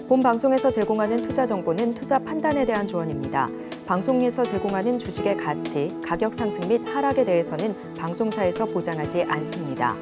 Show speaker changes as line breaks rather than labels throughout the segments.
본 방송에서 제공하는 투자 정보는 투자 판단에 대한 조언입니다. 방송에서 제공하는 주식의 가치, 가격 상승 및 하락에 대해서는 방송사에서 보장하지 않습니다.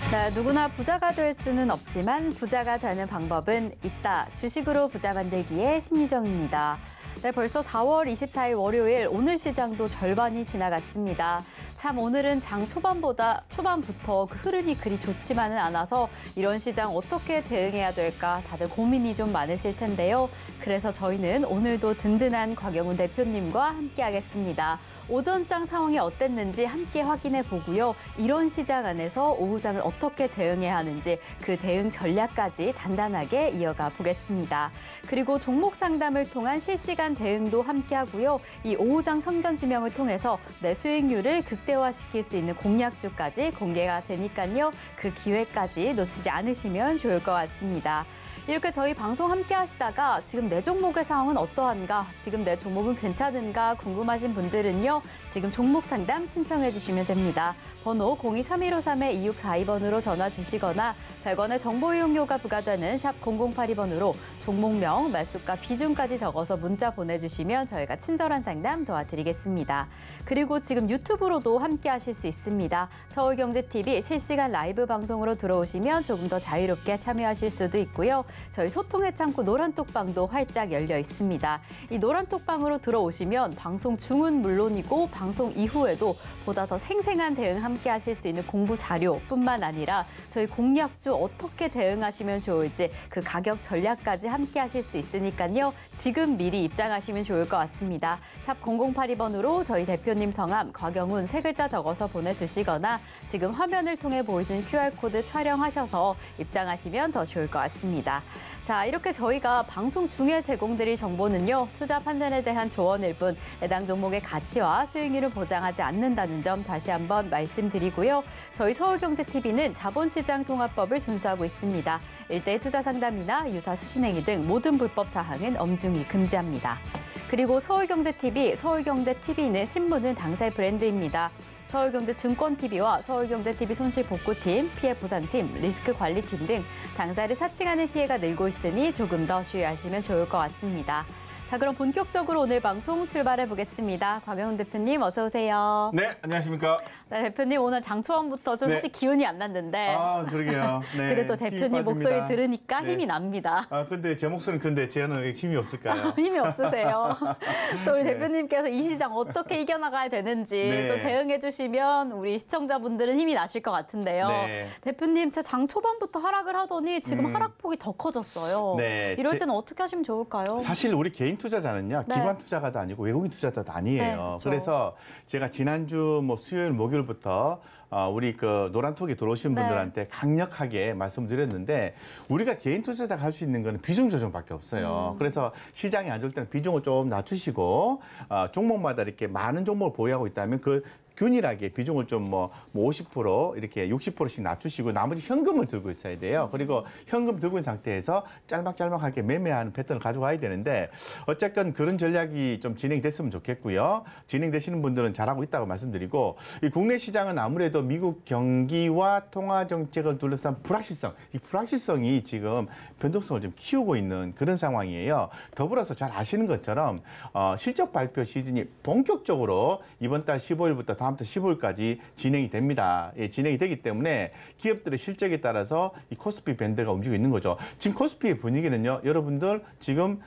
네, 누구나 부자가 될 수는 없지만 부자가 되는 방법은 있다. 주식으로 부자 만들기의 신유정입니다. 네, 벌써 4월 24일 월요일 오늘 시장도 절반이 지나갔습니다. 참 오늘은 장 초반부터 그 흐름이 그리 좋지만은 않아서 이런 시장 어떻게 대응해야 될까 다들 고민이 좀 많으실 텐데요. 그래서 저희는 오늘도 든든한 곽영훈 대표님과 함께하겠습니다. 오전장 상황이 어땠는지 함께 확인해 보고요. 이런 시장 안에서 오후장은 어떻게 대응해야 하는지 그 대응 전략까지 단단하게 이어가 보겠습니다. 그리고 종목 상담을 통한 실시간 대응도 함께하고요. 이 오후장 선견 지명을 통해서 내 수익률을 극대화시킬 수 있는 공략주까지 공개가 되니까요. 그 기회까지 놓치지 않으시면 좋을 것 같습니다. 이렇게 저희 방송 함께 하시다가 지금 내 종목의 상황은 어떠한가, 지금 내 종목은 괜찮은가 궁금하신 분들은요. 지금 종목 상담 신청해 주시면 됩니다. 번호 023153-2642번으로 전화 주시거나 100원의 정보 이용료가 부과되는 샵 0082번으로 종목명, 매수가, 비중까지 적어서 문자 보내주시면 저희가 친절한 상담 도와드리겠습니다. 그리고 지금 유튜브로도 함께 하실 수 있습니다. 서울경제TV 실시간 라이브 방송으로 들어오시면 조금 더 자유롭게 참여하실 수도 있고요. 저희 소통의 창구 노란톡방도 활짝 열려 있습니다. 이 노란톡방으로 들어오시면 방송 중은 물론이고 방송 이후에도 보다 더 생생한 대응 함께 하실 수 있는 공부 자료뿐만 아니라 저희 공략주 어떻게 대응하시면 좋을지 그 가격 전략까지 함께 하실 수 있으니까요. 지금 미리 입장하시면 좋을 것 같습니다. 샵 0082번으로 저희 대표님 성함 곽영훈 세 글자 적어서 보내주시거나 지금 화면을 통해 보이시는 QR코드 촬영하셔서 입장하시면 더 좋을 것 같습니다. 자, 이렇게 저희가 방송 중에 제공드릴 정보는요. 투자 판단에 대한 조언일 뿐 해당 종목의 가치와 수익률을 보장하지 않는다는 점 다시 한번 말씀드리고요. 저희 서울경제TV는 자본시장 통합법을 준수하고 있습니다. 일대일 투자 상담이나 유사 수신행위 등 모든 불법 사항은 엄중히 금지합니다. 그리고 서울경제TV는 신문은 당사의 브랜드입니다. 서울경제증권TV와 서울경제TV 손실복구팀, 피해보상팀, 리스크관리팀 등 당사를 사칭하는 피해가 늘고 있으니 조금 더 주의하시면 좋을 것 같습니다. 자, 그럼 본격적으로 오늘 방송 출발해 보겠습니다. 곽영훈 대표님 어서 오세요.
네, 안녕하십니까.
네, 대표님 오늘 장 초반부터 좀 사실 기운이 안 났는데.
아, 그러게요. 네,
그래도 대표님 목소리 들으니까
네.
힘이 납니다.
아, 근데 제 목소리는 근데 저는 왜 힘이 없을까요?
힘이 없으세요. 또 우리
네.
대표님께서 이 시장 어떻게 이겨나가야 되는지
네.
또 대응해 주시면 우리 시청자분들은 힘이 나실 것 같은데요.
네.
대표님, 제 장 초반부터 하락을 하더니 지금 하락폭이 더 커졌어요.
네.
이럴 때는 어떻게 하시면 좋을까요?
사실 우리 개인 투자자는요.
네.
기관 투자가도 아니고 외국인 투자자도 아니에요.
네, 그렇죠.
그래서 제가 지난주 수요일, 목요일부터 우리 그 노란톡에 들어오신
네.
분들한테 강력하게 말씀드렸는데 우리가 개인 투자자가 할 수 있는 거는 비중 조정밖에 없어요. 그래서 시장이 안 좋을 때는 비중을 좀 낮추시고 종목마다 이렇게 많은 종목을 보유하고 있다면 그 균일하게 비중을 좀 50% 이렇게 60%씩 낮추시고 나머지 현금을 들고 있어야 돼요. 그리고 현금 들고 있는 상태에서 짤막짤막하게 매매하는 패턴을 가져가야 되는데 어쨌건 그런 전략이 좀 진행됐으면 좋겠고요. 진행되시는 분들은 잘하고 있다고 말씀드리고 이 국내 시장은 아무래도 미국 경기와 통화 정책을 둘러싼 불확실성, 이 불확실성이 지금 변동성을 좀 키우고 있는 그런 상황이에요. 더불어서 잘 아시는 것처럼 실적 발표 시즌이 본격적으로 이번 달 15일부터 다음 달 15일까지 진행이 됩니다. 예, 진행이 되기 때문에 기업들의 실적에 따라서 이 코스피 밴드가 움직이고 있는 거죠. 지금 코스피의 분위기는요, 여러분들 지금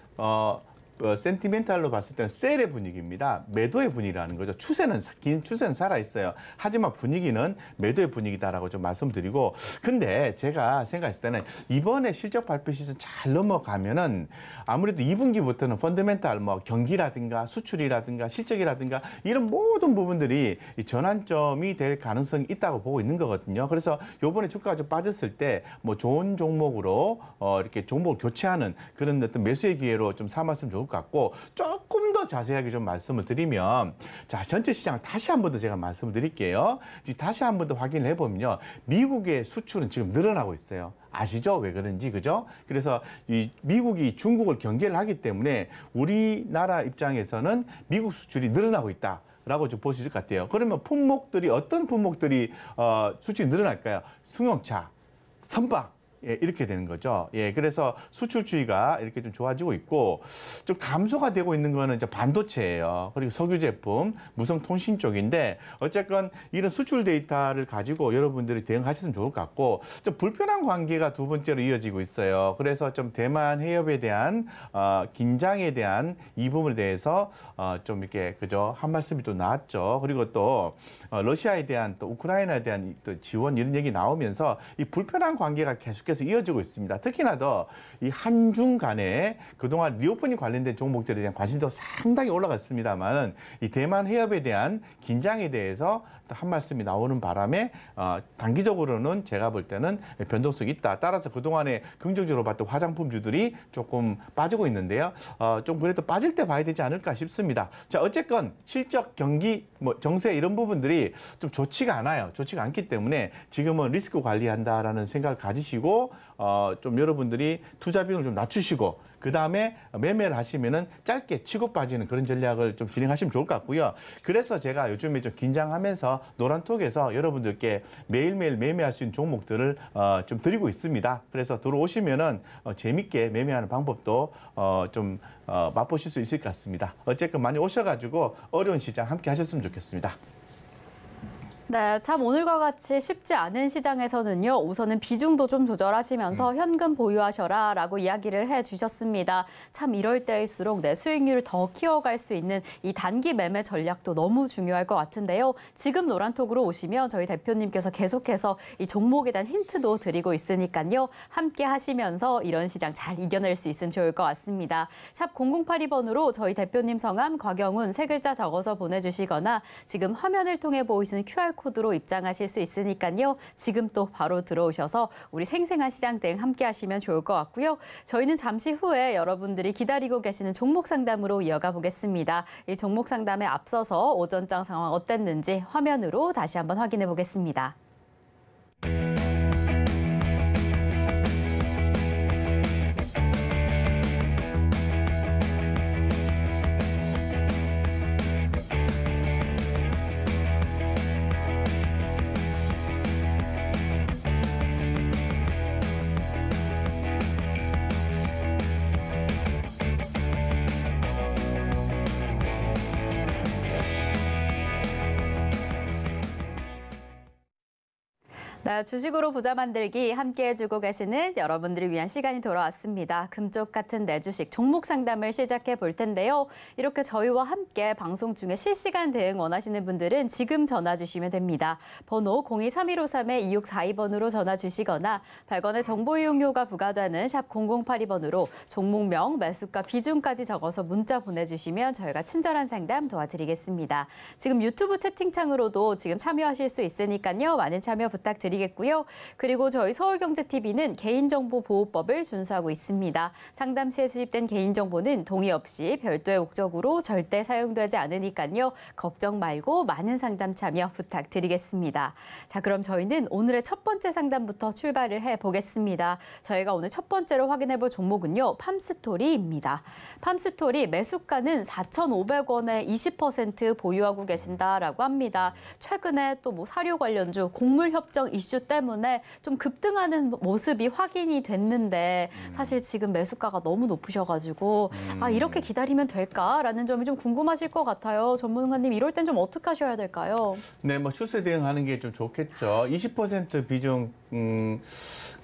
센티멘탈로 봤을 때는 셀의 분위기입니다. 매도의 분위기라는 거죠. 추세는 살아있어요. 하지만 분위기는 매도의 분위기다라고 좀 말씀드리고 근데 제가 생각했을 때는 이번에 실적 발표 시즌 잘 넘어가면은 아무래도 2분기부터는 펀더멘탈 경기라든가 수출이라든가 실적이라든가 이런 모든 부분들이 전환점이 될 가능성이 있다고 보고 있는 거거든요. 그래서 요번에 주가가 좀 빠졌을 때 좋은 종목으로 이렇게 종목을 교체하는 그런 어떤 매수의 기회로 좀 삼았으면 좋을 것 같고 조금 더 자세하게 좀 말씀을 드리면 자, 전체 시장을 다시 한 번 더 제가 말씀을 드릴게요. 다시 한 번 더 확인을 해보면요. 미국의 수출은 지금 늘어나고 있어요. 아시죠? 왜 그런지, 그죠? 그래서 이 미국이 중국을 경계를 하기 때문에 우리나라 입장에서는 미국 수출이 늘어나고 있다. 라고 좀 보실 것 같아요. 그러면 품목들이 어떤 품목들이 수출이 늘어날까요? 승용차, 선박. 예, 이렇게 되는 거죠. 예, 그래서 수출 추이가 이렇게 좀 좋아지고 있고, 좀 감소가 되고 있는 거는 이제 반도체예요. 그리고 석유 제품, 무선 통신 쪽인데, 어쨌건 이런 수출 데이터를 가지고 여러분들이 대응하셨으면 좋을 것 같고, 좀 불편한 관계가 두 번째로 이어지고 있어요. 그래서 좀 대만 해협에 대한 긴장에 대한 이 부분에 대해서 좀 이렇게 그죠 한 말씀이 또 나왔죠. 그리고 또 러시아에 대한 또 우크라이나에 대한 또 지원 이런 얘기 나오면서 이 불편한 관계가 계속해서 이어지고 있습니다. 특히나 더 이 한중 간에 그동안 리오프닝 관련된 종목들에 대한 관심도 상당히 올라갔습니다만 이 대만 해협에 대한 긴장에 대해서 한 말씀이 나오는 바람에 단기적으로는 제가 볼 때는 변동성이 있다. 따라서 그동안에 긍정적으로 봤던 화장품주들이 조금 빠지고 있는데요. 좀 그래도 빠질 때 봐야 되지 않을까 싶습니다. 자, 어쨌건 실적, 경기, 뭐 정세 이런 부분들이 좀 좋지가 않아요. 좋지가 않기 때문에 지금은 리스크 관리한다라는 생각을 가지시고 좀 여러분들이 투자 비용을 좀 낮추시고 그다음에 매매를 하시면은 짧게 치고 빠지는 그런 전략을 좀 진행하시면 좋을 것 같고요. 그래서 제가 요즘에 좀 긴장하면서 노란톡에서 여러분들께 매일매일 매매할 수 있는 종목들을 좀 드리고 있습니다. 그래서 들어오시면은 재밌게 매매하는 방법도 좀 맛보실 수 있을 것 같습니다. 어쨌든 많이 오셔가지고 어려운 시장 함께 하셨으면 좋겠습니다.
네, 참 오늘과 같이 쉽지 않은 시장에서는요. 우선은 비중도 좀 조절하시면서 현금 보유하셔라라고 이야기를 해주셨습니다. 참 이럴 때일수록 내 수익률을 더 키워갈 수 있는 이 단기 매매 전략도 너무 중요할 것 같은데요. 지금 노란톡으로 오시면 저희 대표님께서 계속해서 이 종목에 대한 힌트도 드리고 있으니까요. 함께 하시면서 이런 시장 잘 이겨낼 수 있으면 좋을 것 같습니다. 샵 0082번으로 저희 대표님 성함 곽영훈 세 글자 적어서 보내주시거나 지금 화면을 통해 보이시는 QR코드로 입장하실 수 있으니까요. 지금 또 바로 들어오셔서 우리 생생한 시장 대응 함께 하시면 좋을 것 같고요. 저희는 잠시 후에 여러분들이 기다리고 계시는 종목 상담으로 이어가 보겠습니다. 이 종목 상담에 앞서서 오전장 상황 어땠는지 화면으로 다시 한번 확인해 보겠습니다. 네, 주식으로 부자 만들기 함께 해주고 계시는 여러분들을 위한 시간이 돌아왔습니다. 금쪽 같은 내 주식 종목 상담을 시작해 볼 텐데요. 이렇게 저희와 함께 방송 중에 실시간 대응 원하시는 분들은 지금 전화 주시면 됩니다. 번호 023153-2642번으로 전화 주시거나 100원의 정보 이용료가 부과되는 샵 0082번으로 종목명, 매수가, 비중까지 적어서 문자 보내주시면 저희가 친절한 상담 도와드리겠습니다. 지금 유튜브 채팅창으로도 지금 참여하실 수 있으니까요. 많은 참여 부탁드리겠습니다. 그리고 저희 서울경제TV는 개인정보보호법을 준수하고 있습니다. 상담 시에 수집된 개인정보는 동의 없이 별도의 목적으로 절대 사용되지 않으니까요. 걱정 말고 많은 상담 참여 부탁드리겠습니다. 자, 그럼 저희는 오늘의 첫 번째 상담부터 출발을 해보겠습니다. 저희가 오늘 첫 번째로 확인해 볼 종목은요. 팜스토리입니다. 팜스토리 매수가는 4,500원에 20% 보유하고 계신다라고 합니다. 최근에 또 뭐 사료 관련주, 곡물협정 이슈 때문에 좀 급등하는 모습이 확인이 됐는데 사실 지금 매수가가 너무 높으셔가지고 이렇게 기다리면 될까라는 점이 좀 궁금하실 것 같아요. 전문가님 이럴 땐 좀 어떻게 하셔야 될까요?
네, 뭐 추세 대응하는 게 좀 좋겠죠. 20% 비중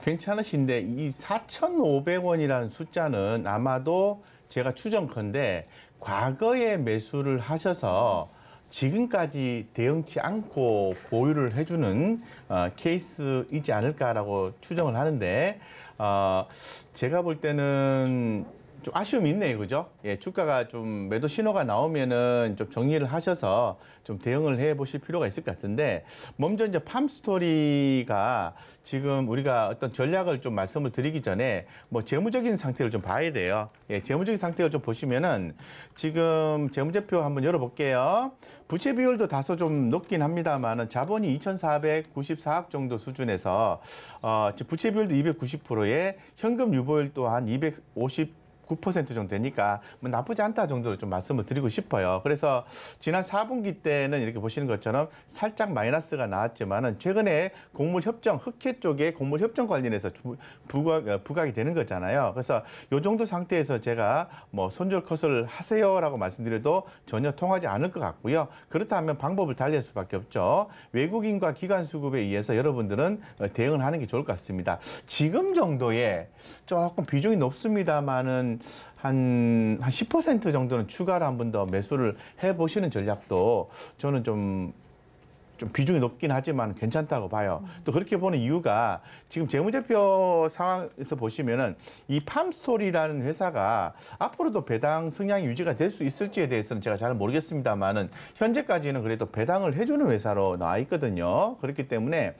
괜찮으신데 이 4,500원이라는 숫자는 아마도 제가 추정컨대 과거에 매수를 하셔서 지금까지 대응치 않고 보유를 해주는 케이스이지 않을까라고 추정을 하는데 제가 볼 때는 좀 아쉬움이 있네요, 그죠? 예, 주가가 좀 매도 신호가 나오면은 좀 정리를 하셔서 좀 대응을 해 보실 필요가 있을 것 같은데, 먼저 이제 팜스토리가 지금 우리가 어떤 전략을 좀 말씀을 드리기 전에 뭐 재무적인 상태를 좀 봐야 돼요. 예, 재무적인 상태를 좀 보시면은 지금 재무제표 한번 열어볼게요. 부채 비율도 다소 좀 높긴 합니다만은 자본이 2,494억 정도 수준에서 부채 비율도 290%에 현금 유보율 또한 250 9% 정도 되니까 뭐 나쁘지 않다 정도로 좀 말씀을 드리고 싶어요. 그래서 지난 4분기 때는 이렇게 보시는 것처럼 살짝 마이너스가 나왔지만은 최근에 곡물 협정, 흑해 쪽에 곡물 협정 관련해서 부각이 되는 거잖아요. 그래서 이 정도 상태에서 제가 뭐 손절 컷을 하세요라고 말씀드려도 전혀 통하지 않을 것 같고요. 그렇다면 방법을 달리할 수밖에 없죠. 외국인과 기관 수급에 의해서 여러분들은 대응을 하는 게 좋을 것 같습니다. 지금 정도에 조금 비중이 높습니다만은 한 10% 정도는 추가로 한 번 더 매수를 해보시는 전략도 저는 좀 비중이 높긴 하지만 괜찮다고 봐요. 또 그렇게 보는 이유가 지금 재무제표 상황에서 보시면은 이 팜스토리라는 회사가 앞으로도 배당 성향이 유지가 될 수 있을지에 대해서는 제가 잘 모르겠습니다만은 현재까지는 그래도 배당을 해주는 회사로 나와 있거든요. 그렇기 때문에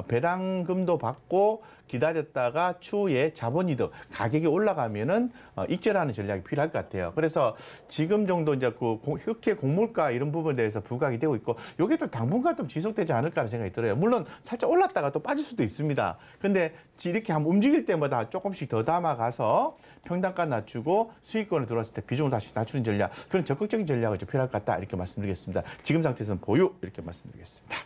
배당금도 받고 기다렸다가 추후에 자본이득 가격이 올라가면은 익절하는 전략이 필요할 것 같아요. 그래서 지금 정도 이제 그 흑해 곡물가 이런 부분에 대해서 부각이 되고 있고 이게 또 당분간 좀 지속되지 않을까 하는 생각이 들어요. 물론 살짝 올랐다가 또 빠질 수도 있습니다. 근데 이렇게 한번 움직일 때마다 조금씩 더 담아가서 평단가 낮추고 수익권을 들어왔을 때 비중을 다시 낮추는 전략, 그런 적극적인 전략이 좀 필요할 것 같다 이렇게 말씀드리겠습니다. 지금 상태에서는 보유 이렇게 말씀드리겠습니다.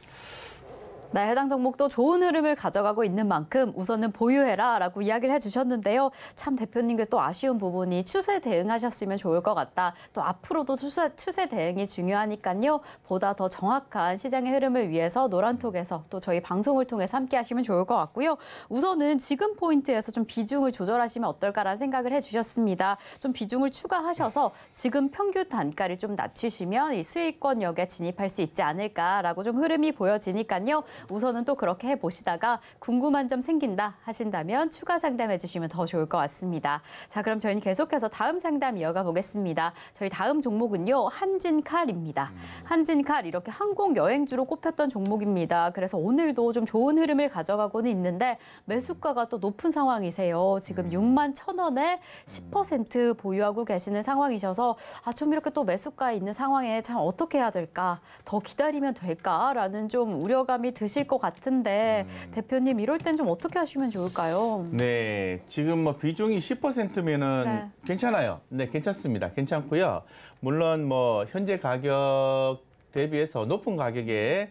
네, 해당 종목도 좋은 흐름을 가져가고 있는 만큼 우선은 보유해라라고 이야기를 해주셨는데요. 참 대표님께서 또 아쉬운 부분이 추세 대응하셨으면 좋을 것 같다. 또 앞으로도 추세 대응이 중요하니까요. 보다 더 정확한 시장의 흐름을 위해서 노란톡에서 또 저희 방송을 통해서 함께 하시면 좋을 것 같고요. 우선은 지금 포인트에서 좀 비중을 조절하시면 어떨까라는 생각을 해주셨습니다. 좀 비중을 추가하셔서 지금 평균 단가를 좀 낮추시면 이 수익권역에 진입할 수 있지 않을까라고 좀 흐름이 보여지니까요. 우선은 또 그렇게 해보시다가 궁금한 점 생긴다 하신다면 추가 상담해 주시면 더 좋을 것 같습니다. 자, 그럼 저희는 계속해서 다음 상담 이어가 보겠습니다. 저희 다음 종목은요, 한진칼입니다. 한진칼 이렇게 항공 여행주로 꼽혔던 종목입니다. 그래서 오늘도 좀 좋은 흐름을 가져가고는 있는데 매수가가 또 높은 상황이세요. 지금 61,000원에 10% 보유하고 계시는 상황이셔서 좀 이렇게 또 매수가 있는 상황에 참 어떻게 해야 될까? 더 기다리면 될까라는 좀 우려감이 드실 것 같은데 대표님 이럴 땐 좀 어떻게 하시면 좋을까요?
네, 지금 뭐 비중이 10%면은
네.
괜찮아요. 네, 괜찮습니다. 괜찮고요. 물론 뭐 현재 가격 대비해서 높은 가격에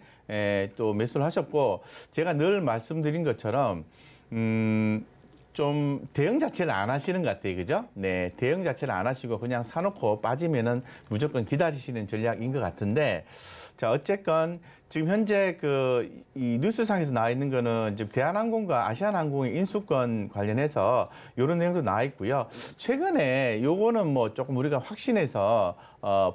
또 매수를 하셨고 제가 늘 말씀드린 것처럼 좀 대응 자체를 안 하시는 것 같아요. 그죠? 네, 대응 자체를 안 하시고 그냥 사놓고 빠지면은 무조건 기다리시는 전략인 것 같은데 자, 어쨌건 지금 현재 이 뉴스상에서 나와 있는 거는 지금 대한항공과 아시아나항공의 인수권 관련해서 이런 내용도 나와 있고요. 최근에 요거는 뭐 조금 우리가 확신해서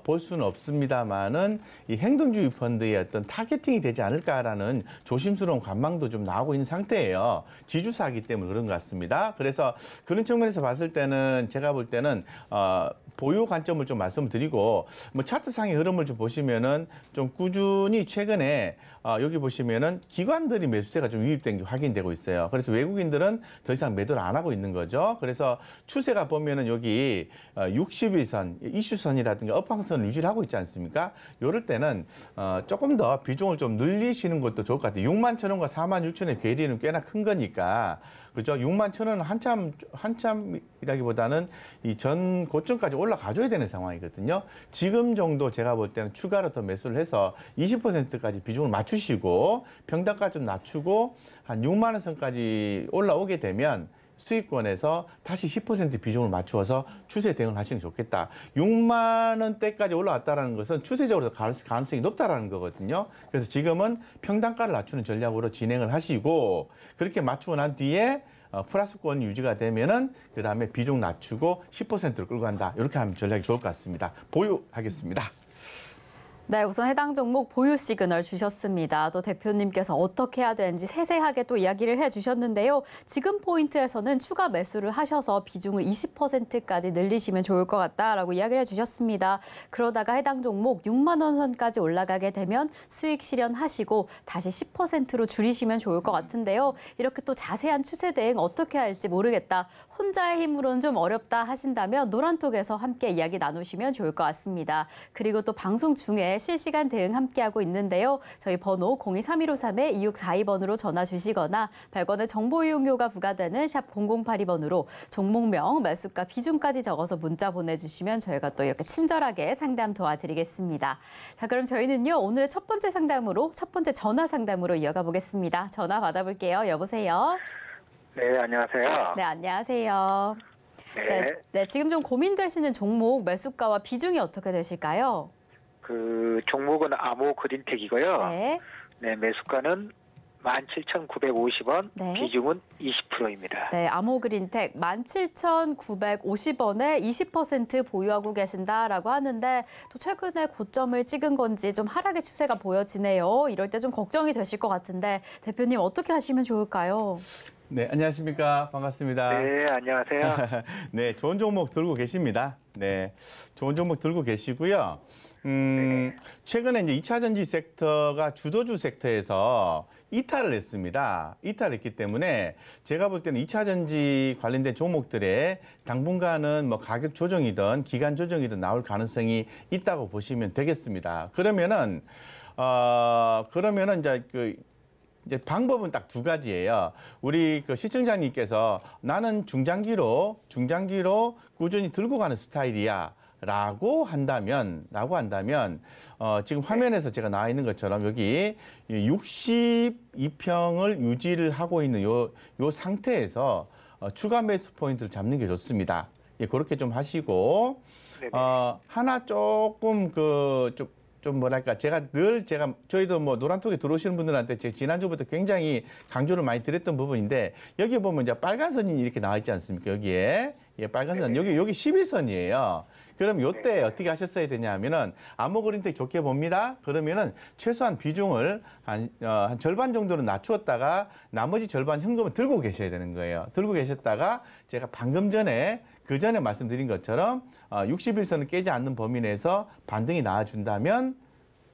볼 수는 없습니다만은 이 행동주의 펀드의 어떤 타겟팅이 되지 않을까라는 조심스러운 관망도 좀 나오고 있는 상태예요. 지주사이기 때문에 그런 것 같습니다. 그래서 그런 측면에서 봤을 때는 제가 볼 때는 보유 관점을 좀 말씀을 드리고 뭐 차트상의 흐름을 좀 보시면은 좀 꾸준히 최근에 여기 보시면은 기관들이 매수세가 좀 유입된 게 확인되고 있어요. 그래서 외국인들은 더 이상 매도를 안 하고 있는 거죠. 그래서 추세가 보면은 여기 60일선, 이슈선이라든가 업황선을 유지를 하고 있지 않습니까? 이럴 때는 조금 더 비중을 좀 늘리시는 것도 좋을 것 같아요. 61,000원과 46,000원의 괴리는 꽤나 큰 거니까. 그죠? 61,000원은 한참이라기보다는 이 전 고점까지 올라가줘야 되는 상황이거든요. 지금 정도 제가 볼 때는 추가로 더 매수를 해서 20%까지 비중을 맞추시고 평단가 좀 낮추고 한 6만 원 선까지 올라오게 되면 수익권에서 다시 10% 비중을 맞추어서 추세 대응을 하시는 게 좋겠다. 6만 원대까지 올라왔다는 것은 추세적으로 가능성이 높다라는 거거든요. 그래서 지금은 평단가를 낮추는 전략으로 진행을 하시고 그렇게 맞추고 난 뒤에 플러스권 유지가 되면은 그다음에 비중 낮추고 10%를 끌고 간다. 이렇게 하면 전략이 좋을 것 같습니다. 보유하겠습니다.
네, 우선 해당 종목 보유 시그널 주셨습니다. 또 대표님께서 어떻게 해야 되는지 세세하게 또 이야기를 해주셨는데요. 지금 포인트에서는 추가 매수를 하셔서 비중을 20%까지 늘리시면 좋을 것 같다라고 이야기를 해주셨습니다. 그러다가 해당 종목 6만 원 선까지 올라가게 되면 수익 실현하시고 다시 10%로 줄이시면 좋을 것 같은데요. 이렇게 또 자세한 추세 대응 어떻게 할지 모르겠다. 혼자의 힘으로는 좀 어렵다 하신다면 노란톡에서 함께 이야기 나누시면 좋을 것 같습니다. 그리고 또 방송 중에 실시간 대응 함께하고 있는데요. 저희 번호 023153-2642번으로 전화 주시거나 100원의 정보 이용료가 부과되는 샵 0082번으로 종목명, 매수가, 비중까지 적어서 문자 보내주시면 저희가 또 이렇게 친절하게 상담 도와드리겠습니다. 자, 그럼 저희는요, 오늘의 첫 번째 전화 상담으로 이어가 보겠습니다. 전화 받아볼게요. 여보세요?
네, 안녕하세요.
네, 안녕하세요. 네, 지금 좀 고민되시는 종목 매수가와 비중이 어떻게 되실까요?
그 종목은 아모 그린텍이고요.
네.
네, 매수가는 17,950원,
네.
비중은 20%입니다.
네, 아모그린텍 17,950원에 20% 보유하고 계신다라고 하는데 또 최근에 고점을 찍은 건지 좀 하락의 추세가 보여지네요. 이럴 때 좀 걱정이 되실 것 같은데 대표님 어떻게 하시면 좋을까요?
네, 안녕하십니까. 반갑습니다.
네, 안녕하세요.
네, 좋은 종목 들고 계십니다. 네, 좋은 종목 들고 계시고요. 최근에 이제 2차 전지 섹터가 주도주 섹터에서 이탈을 했습니다. 이탈을 했기 때문에 제가 볼 때는 2차 전지 관련된 종목들의 당분간은 뭐 가격 조정이든 기간 조정이든 나올 가능성이 있다고 보시면 되겠습니다. 그러면은 이제 방법은 딱 두 가지예요. 우리 그 시청자님께서 나는 중장기로 꾸준히 들고 가는 스타일이야. 라고 한다면 지금 화면에서 제가 나와 있는 것처럼 여기 62평을 유지를 하고 있는 요 상태에서 추가 매수 포인트를 잡는 게 좋습니다. 예, 그렇게 좀 하시고 하나 조금 좀 뭐랄까 저희도 뭐 노란톡에 들어오시는 분들한테 제가 지난주부터 굉장히 강조를 많이 드렸던 부분인데 여기 보면 이제 빨간 선이 이렇게 나와 있지 않습니까? 여기에 빨간 선 여기 11선이에요. 그럼 요때 어떻게 하셨어야 되냐 하면은 아모그린텍 좋게 봅니다. 그러면은 최소한 비중을 한 절반 정도는 낮추었다가 나머지 절반 현금을 들고 계셔야 되는 거예요. 들고 계셨다가 제가 방금 전에 그 전에 말씀드린 것처럼 61선을 깨지 않는 범위 내에서 반등이 나와준다면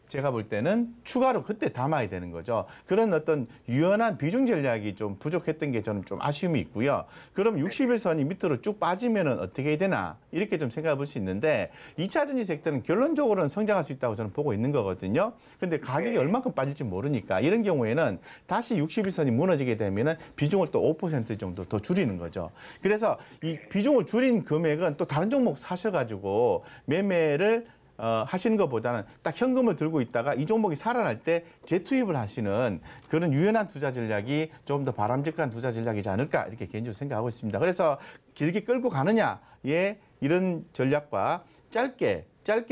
제가 볼 때는 추가로 그때 담아야 되는 거죠. 그런 어떤 유연한 비중 전략이 좀 부족했던 게 저는 좀 아쉬움이 있고요. 그럼 61선이 밑으로 쭉 빠지면은 어떻게 해야 되나 이렇게 좀 생각해 볼 수 있는데 2차 전지 섹터는 결론적으로는 성장할 수 있다고 저는 보고 있는 거거든요. 근데 가격이 얼마큼 빠질지 모르니까 이런 경우에는 다시 61선이 무너지게 되면은 비중을 또 5% 정도 더 줄이는 거죠. 그래서 이 비중을 줄인 금액은 또 다른 종목 사셔가지고 매매를 하시는 것보다는 딱 현금을 들고 있다가 이 종목이 살아날 때 재투입을 하시는 그런 유연한 투자 전략이 좀 더 바람직한 투자 전략이지 않을까 이렇게 개인적으로 생각하고 있습니다. 그래서 길게 끌고 가느냐의 이런 전략과 짧게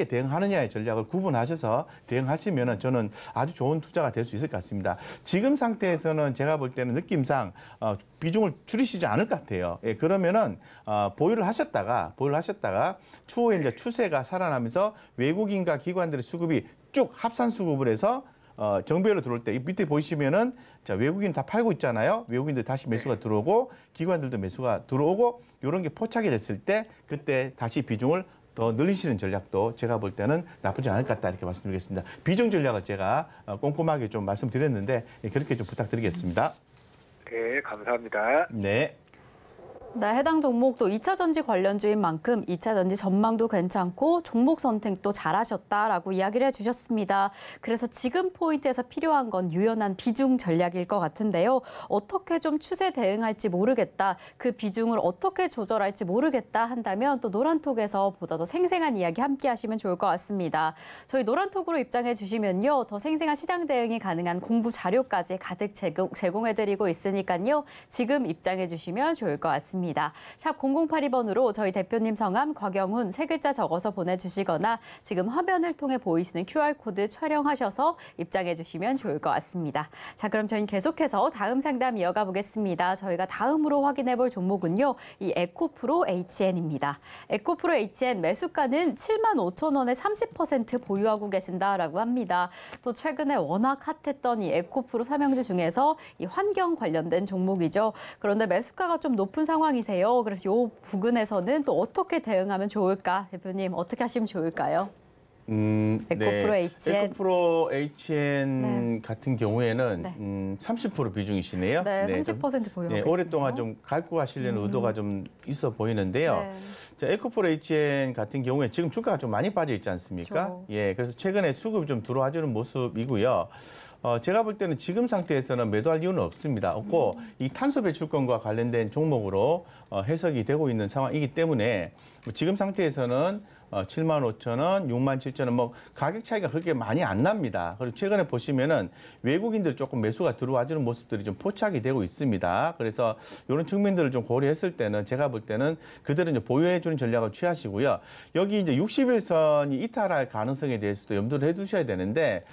대응하느냐의 전략을 구분하셔서 대응하시면은 저는 아주 좋은 투자가 될 수 있을 것 같습니다. 지금 상태에서는 제가 볼 때는 느낌상 비중을 줄이시지 않을 것 같아요. 예, 그러면은 보유를 하셨다가 추후에 이제 추세가 살아나면서 외국인과 기관들의 수급이 쭉 합산 수급을 해서 정배로 들어올 때 밑에 보시면은 자 외국인 다 팔고 있잖아요. 외국인들 다시 매수가 들어오고 기관들도 매수가 들어오고 이런 게 포착이 됐을 때 그때 다시 비중을 더 늘리시는 전략도 제가 볼 때는 나쁘지 않을 것 같다 이렇게 말씀드리겠습니다. 비중 전략을 제가 꼼꼼하게 좀 말씀드렸는데 그렇게 좀 부탁드리겠습니다.
네, 감사합니다.
네.
네, 해당 종목도 2차 전지 관련주인 만큼 2차 전지 전망도 괜찮고 종목 선택도 잘하셨다라고 이야기를 해주셨습니다. 그래서 지금 포인트에서 필요한 건 유연한 비중 전략일 것 같은데요. 어떻게 좀 추세 대응할지 모르겠다, 그 비중을 어떻게 조절할지 모르겠다 한다면 또 노란톡에서 보다 더 생생한 이야기 함께 하시면 좋을 것 같습니다. 저희 노란톡으로 입장해 주시면요. 더 생생한 시장 대응이 가능한 공부 자료까지 가득 제공해드리고 있으니까요. 지금 입장해 주시면 좋을 것 같습니다. 샵 0082번으로 저희 대표님 성함 곽영훈 세 글자 적어서 보내주시거나 지금 화면을 통해 보이시는 QR코드 촬영하셔서 입장해 주시면 좋을 것 같습니다. 자, 그럼 저희는 계속해서 다음 상담 이어가 보겠습니다. 저희가 다음으로 확인해 볼 종목은요. 이 에코프로 HN입니다. 에코프로 HN 매수가는 75,000원에 30% 보유하고 계신다라고 합니다. 또 최근에 워낙 핫했던 이 에코프로 삼형제 중에서 이 환경 관련된 종목이죠. 그런데 매수가가 좀 높은 상황이세요. 그래서 이 부근에서는 또 어떻게 대응하면 좋을까? 대표님 어떻게 하시면 좋을까요? 에코프로 HN.
에코프로 HN 같은 경우에는 30% 비중이시네요.
네, 30% 보유하고 있습니다.
오랫동안 좀 갖고 가시려는 의도가 좀 있어 보이는데요.
네.
자, 에코프로 HN 같은 경우에 지금 주가가 좀 많이 빠져 있지 않습니까?
그렇죠.
그래서 최근에 수급이 좀 들어와주는 모습이고요. 제가 볼 때는 지금 상태에서는 매도할 이유는 없고 이 탄소 배출권과 관련된 종목으로 해석이 되고 있는 상황이기 때문에 지금 상태에서는 75,000원, 67,000원 뭐 가격 차이가 그렇게 많이 안 납니다. 그리고 최근에 보시면은 외국인들 조금 매수가 들어와주는 모습들이 좀 포착이 되고 있습니다. 그래서 이런 측면들을 좀 고려했을 때는 제가 볼 때는 그대로 이제 보유해주는 전략을 취하시고요. 여기 이제 60일선이 이탈할 가능성에 대해서도 염두를 해두셔야 되는데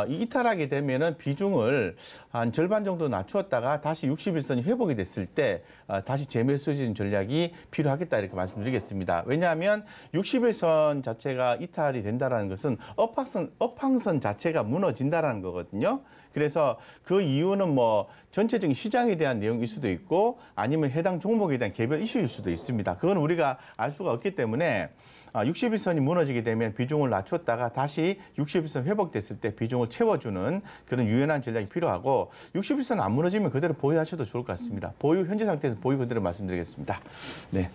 이 이탈하게 되면은 비중을 한 절반 정도 낮추었다가 다시 60일선이 회복이 됐을 때 다시 재매수해주는 전략이 필요하겠다 이렇게 말씀드리겠습니다. 왜냐하면 60일선 자체가 이탈이 된다는 것은 업황선 자체가 무너진다는 거거든요. 그래서 그 이유는 뭐 전체적인 시장에 대한 내용일 수도 있고 아니면 해당 종목에 대한 개별 이슈일 수도 있습니다. 그건 우리가 알 수가 없기 때문에 60일선이 무너지게 되면 비중을 낮췄다가 다시 60일선 회복됐을 때 비중을 채워주는 그런 유연한 전략이 필요하고 60일선 안 무너지면 그대로 보유하셔도 좋을 것 같습니다. 보유 현재 상태에서 보유 그대로 말씀드리겠습니다. 네.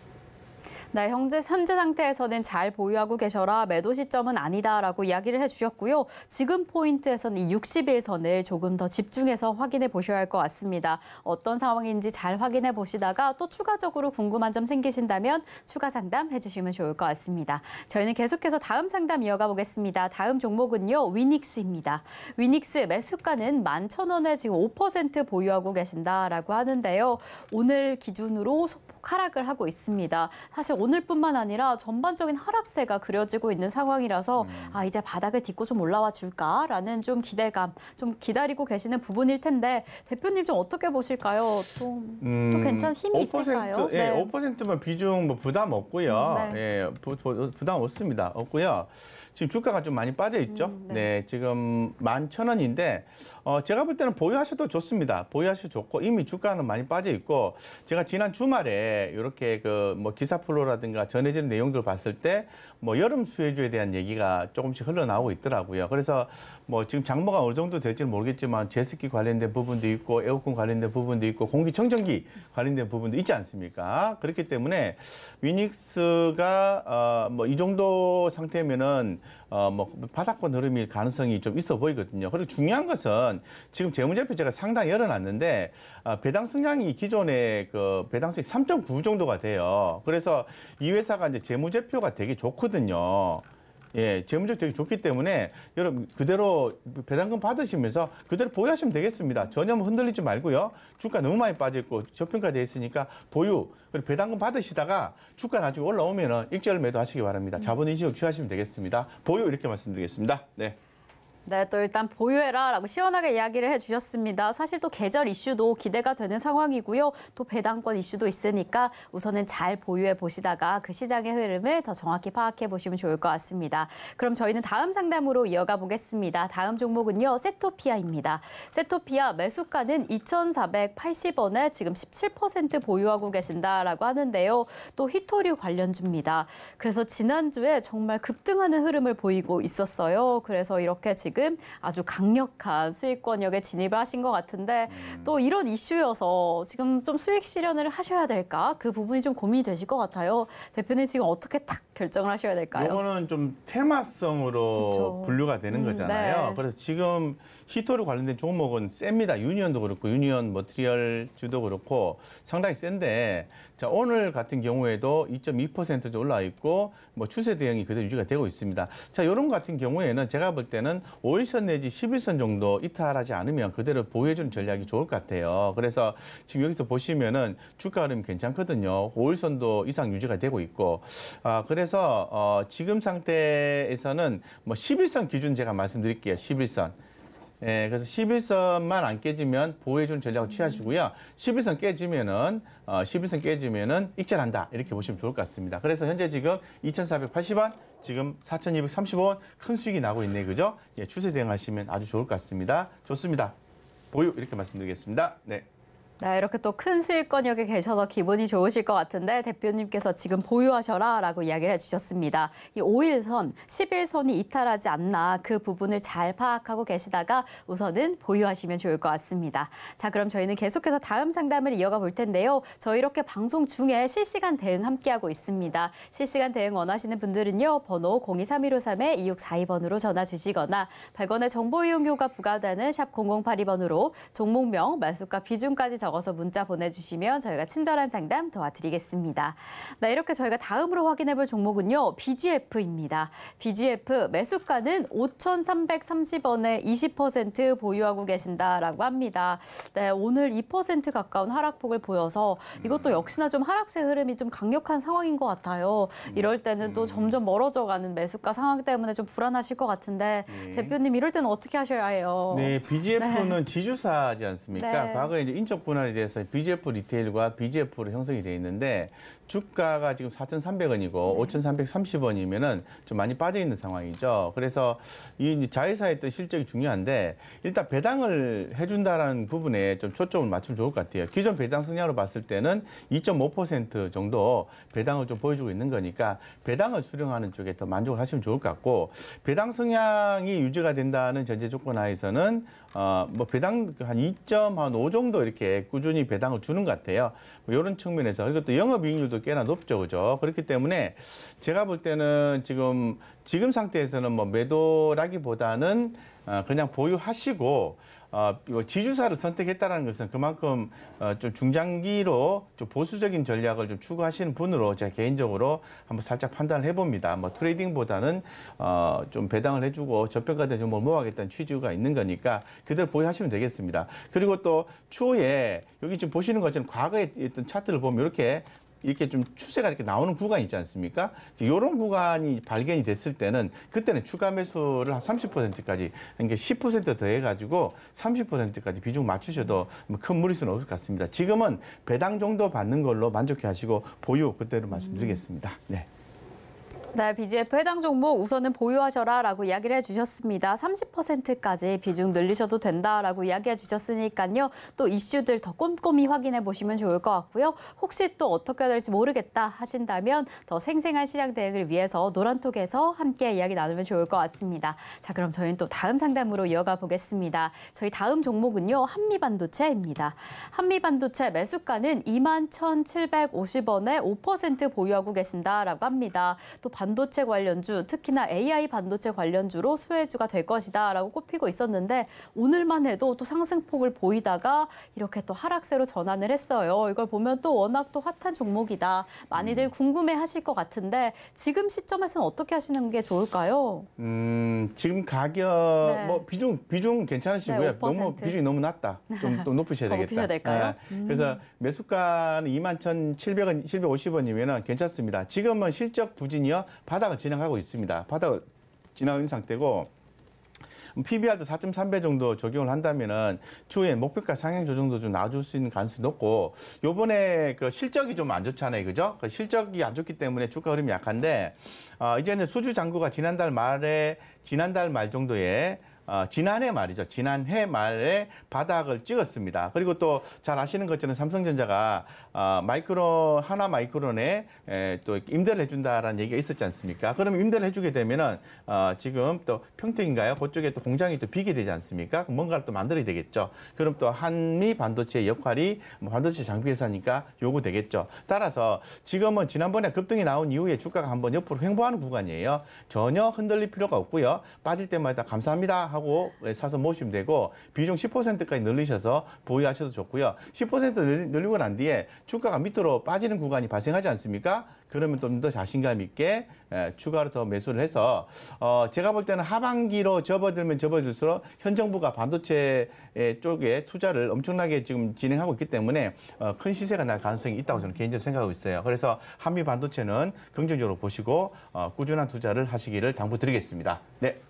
네, 현재 상태에서는 잘 보유하고 계셔라 매도 시점은 아니다라고 이야기를 해주셨고요. 지금 포인트에서는 이 60일선을 조금 더 집중해서 확인해 보셔야 할 것 같습니다. 어떤 상황인지 잘 확인해 보시다가 또 추가적으로 궁금한 점 생기신다면 추가 상담 해주시면 좋을 것 같습니다. 저희는 계속해서 다음 상담 이어가 보겠습니다. 다음 종목은요, 위닉스입니다. 위닉스 매수가는 11,000원에 지금 5% 보유하고 계신다라고 하는데요. 오늘 기준으로 소폭 하락을 하고 있습니다. 사실 오늘뿐만 아니라 전반적인 하락세가 그려지고 있는 상황이라서 이제 바닥을 딛고 좀 올라와 줄까라는 좀 기대감, 좀 기다리고 계시는 부분일 텐데 대표님 좀 어떻게 보실까요? 또 괜찮은 힘이
5%,
있을까요?
네, 5%면 비중 뭐 부담 없고요.
네.
부담 없습니다. 없고요. 지금 주가가 좀 많이 빠져 있죠. 네, 지금 11,000원인데 제가 볼 때는 보유하셔도 좋습니다. 보유하셔도 좋고 이미 주가는 많이 빠져 있고 제가 지난 주말에 이렇게 그 뭐 기사 플로라든가 전해지는 내용들을 봤을 때 뭐 여름 수혜주에 대한 얘기가 조금씩 흘러나오고 있더라고요. 그래서 뭐 지금 장모가 어느 정도 될지는 모르겠지만 제습기 관련된 부분도 있고 에어컨 관련된 부분도 있고 공기청정기 관련된 부분도 있지 않습니까? 그렇기 때문에 위닉스가 뭐 이 정도 상태면은 뭐 바닥권 흐름일 가능성이 좀 있어 보이거든요. 그리고 중요한 것은 지금 재무제표 제가 상당히 열어놨는데 배당 성향이 기존의 그 배당성이 3.9 정도가 돼요. 그래서 이 회사가 이제 재무제표가 되게 좋거든요. 재무제표 되게 좋기 때문에 여러분 그대로 배당금 받으시면서 그대로 보유하시면 되겠습니다. 전혀 흔들리지 말고요. 주가 너무 많이 빠져 있고 저평가되어 있으니까 보유 그리고 배당금 받으시다가 주가 나중에 올라오면은 일절 매도하시기 바랍니다. 자본 인식을 취하시면 되겠습니다. 보유 이렇게 말씀드리겠습니다. 네.
네, 또 일단 보유해라라고 시원하게 이야기를 해주셨습니다. 사실 또 계절 이슈도 기대가 되는 상황이고요. 또 배당권 이슈도 있으니까 우선은 잘 보유해 보시다가 그 시장의 흐름을 더 정확히 파악해 보시면 좋을 것 같습니다. 그럼 저희는 다음 상담으로 이어가 보겠습니다. 다음 종목은요, 세토피아입니다. 세토피아 매수가는 2,480원에 지금 17% 보유하고 계신다라고 하는데요. 또 히토류 관련주입니다. 그래서 지난주에 정말 급등하는 흐름을 보이고 있었어요. 그래서 이렇게 지금 아주 강력한 수익권역에 진입을 하신 것 같은데 또 이런 이슈여서 지금 좀 수익 실현을 하셔야 될까? 그 부분이 좀 고민이 되실 것 같아요. 대표님 지금 어떻게 딱 결정을 하셔야 될까요?
이거는 좀 테마성으로
그렇죠.
분류가 되는 거잖아요.
네.
그래서 지금 히토류 관련된 종목은 셉니다. 유니온도 그렇고 유니온 머티리얼주도 그렇고 상당히 센데 자, 오늘 같은 경우에도 2.2% 올라와 있고 뭐 추세 대응이 그대로 유지가 되고 있습니다. 자, 이런 같은 경우에는 제가 볼 때는 5일선 내지 10일선 정도 이탈하지 않으면 그대로 보유해주는 전략이 좋을 것 같아요. 그래서 지금 여기서 보시면은 주가 흐름이 괜찮거든요. 5일선도 이상 유지가 되고 있고 그래서 지금 상태에서는 뭐 11선 기준 제가 말씀드릴게요. 11선. 그래서 11선만 안 깨지면 보호해주는 전략을 취하시고요. 11선 깨지면은 익절한다. 이렇게 보시면 좋을 것 같습니다. 그래서 현재 지금 2,480원, 지금 4,235원 큰 수익이 나고 있네, 그죠? 추세 대응하시면 아주 좋을 것 같습니다. 좋습니다. 보유 이렇게 말씀드리겠습니다. 네.
네, 이렇게 또 큰 수익권역에 계셔서 기분이 좋으실 것 같은데 대표님께서 지금 보유하셔라라고 이야기를 해주셨습니다. 이 5일선, 10일선이 이탈하지 않나 그 부분을 잘 파악하고 계시다가 우선은 보유하시면 좋을 것 같습니다. 자, 그럼 저희는 계속해서 다음 상담을 이어가 볼 텐데요. 저희 이렇게 방송 중에 실시간 대응 함께하고 있습니다. 실시간 대응 원하시는 분들은요. 번호 023153-2642번으로 전화 주시거나 100원의 정보 이용료가 부과되는 샵 0082번으로 종목명, 매수가 비중까지 적어서 문자 보내주시면 저희가 친절한 상담 도와드리겠습니다. 네, 이렇게 저희가 다음으로 확인해볼 종목은요. BGF입니다. BGF 매수가는 5,330원에 20% 보유하고 계신다라고 합니다. 네, 오늘 2% 가까운 하락폭을 보여서 이것도 역시나 좀 하락세 흐름이 좀 강력한 상황인 것 같아요. 이럴 때는 또 점점 멀어져가는 매수가 상황 때문에 좀 불안하실 것 같은데 대표님 이럴 때는 어떻게 하셔야 해요?
네, BGF는 지주사지 않습니까?
네.
과거에 이제 인적 분할이 돼서 BGF 리테일과 BGF로 형성이 돼 있는데 주가가 지금 4,300원이고 5,330원이면은 좀 많이 빠져 있는 상황이죠. 그래서 이 자회사의 어떤 실적이 중요한데 일단 배당을 해준다라는 부분에 좀 초점을 맞추면 좋을 것 같아요. 기존 배당 성향으로 봤을 때는 2.5% 정도 배당을 좀 보여주고 있는 거니까 배당을 수령하는 쪽에 더 만족을 하시면 좋을 것 같고 배당 성향이 유지가 된다는 전제 조건 하에서는 뭐 배당 한 2.5 정도 이렇게 꾸준히 배당을 주는 것 같아요. 뭐 이런 측면에서 그리고 또 영업이익률도 꽤나 높죠, 그죠? 그렇기 때문에 제가 볼 때는 지금 상태에서는 뭐 매도라기보다는 그냥 보유하시고 지주사를 선택했다는 것은 그만큼 좀 중장기로 좀 보수적인 전략을 좀 추구하시는 분으로 제가 개인적으로 한번 살짝 판단을 해봅니다. 뭐 트레이딩보다는 좀 배당을 해주고 저평가된 정보를 모아야겠다는 취지가 있는 거니까 그대로 보유하시면 되겠습니다. 그리고 또 추후에 여기 지금 보시는 것처럼 과거에 있던 차트를 보면 이렇게 좀 추세가 이렇게 나오는 구간이 있지 않습니까? 이런 구간이 발견이 됐을 때는 그때는 추가 매수를 한 30%까지 그러니까 10% 더해가지고 30%까지 비중 맞추셔도 큰 무리수는 없을 것 같습니다. 지금은 배당 정도 받는 걸로 만족해 하시고 보유 그대로 말씀드리겠습니다. 네.
네, BGF 해당 종목 우선은 보유하셔라라고 이야기를 해주셨습니다. 30%까지 비중 늘리셔도 된다라고 이야기해 주셨으니까요. 또 이슈들 더 꼼꼼히 확인해 보시면 좋을 것 같고요. 혹시 또 어떻게 해야 될지 모르겠다 하신다면 더 생생한 시장 대응을 위해서 노란톡에서 함께 이야기 나누면 좋을 것 같습니다. 자, 그럼 저희는 또 다음 상담으로 이어가 보겠습니다. 저희 다음 종목은요. 한미반도체입니다. 한미반도체 매수가는 21,750원에 5% 보유하고 계신다라고 합니다. 또 반도체 관련주, 특히나 AI 반도체 관련주로 수혜주가 될 것이다라고 꼽히고 있었는데 오늘만 해도 또 상승폭을 보이다가 이렇게 또 하락세로 전환을 했어요. 이걸 보면 또 워낙 또 핫한 종목이다. 많이들 궁금해하실 것 같은데 지금 시점에서는 어떻게 하시는 게 좋을까요?
지금 가격
네.
뭐 비중 괜찮으시고요.
네, 5%.
비중이 너무 낮다. 좀 또 높이셔야
더
되겠다.
높이셔야 될까요?
그래서 매수가는 21,700원, 750원이면 괜찮습니다. 지금은 실적 부진이요. 바닥을 진행하고 있습니다. 바닥을 지나가는 상태고 PBR도 4.3배 정도 적용을 한다면은 추후에 목표가 상향 조정도 좀 나와줄 수 있는 가능성이 높고 요번에 그 실적이 좀 안 좋잖아요, 그죠? 그 실적이 안 좋기 때문에 주가 흐름이 약한데 이제는 수주 잔고가 지난달 말 정도에 지난해 말이죠. 지난해 말에 바닥을 찍었습니다. 그리고 또 잘 아시는 것처럼 삼성전자가 하나 마이크론에 또 임대를 해준다라는 얘기가 있었지 않습니까? 그러면 임대를 해주게 되면은 지금 또 평택인가요? 그쪽에 또 공장이 또 비게 되지 않습니까? 뭔가를 또 만들어야 되겠죠. 그럼 또 한미 반도체의 역할이 반도체 장비 회사니까 요구되겠죠. 따라서 지금은 지난번에 급등이 나온 이후에 주가가 한번 옆으로 횡보하는 구간이에요. 전혀 흔들릴 필요가 없고요. 빠질 때마다 감사합니다 하고 사서 모시면 되고 비중 10%까지 늘리셔서 보유하셔도 좋고요. 10% 늘리고 난 뒤에 주가가 밑으로 빠지는 구간이 발생하지 않습니까? 그러면 좀 더 자신감 있게 추가로 더 매수를 해서 제가 볼 때는 하반기로 접어들면 접어들수록 현 정부가 반도체 쪽에 투자를 엄청나게 지금 진행하고 있기 때문에 큰 시세가 날 가능성이 있다고 저는 개인적으로 생각하고 있어요. 그래서 한미 반도체는 긍정적으로 보시고 꾸준한 투자를 하시기를 당부드리겠습니다. 네.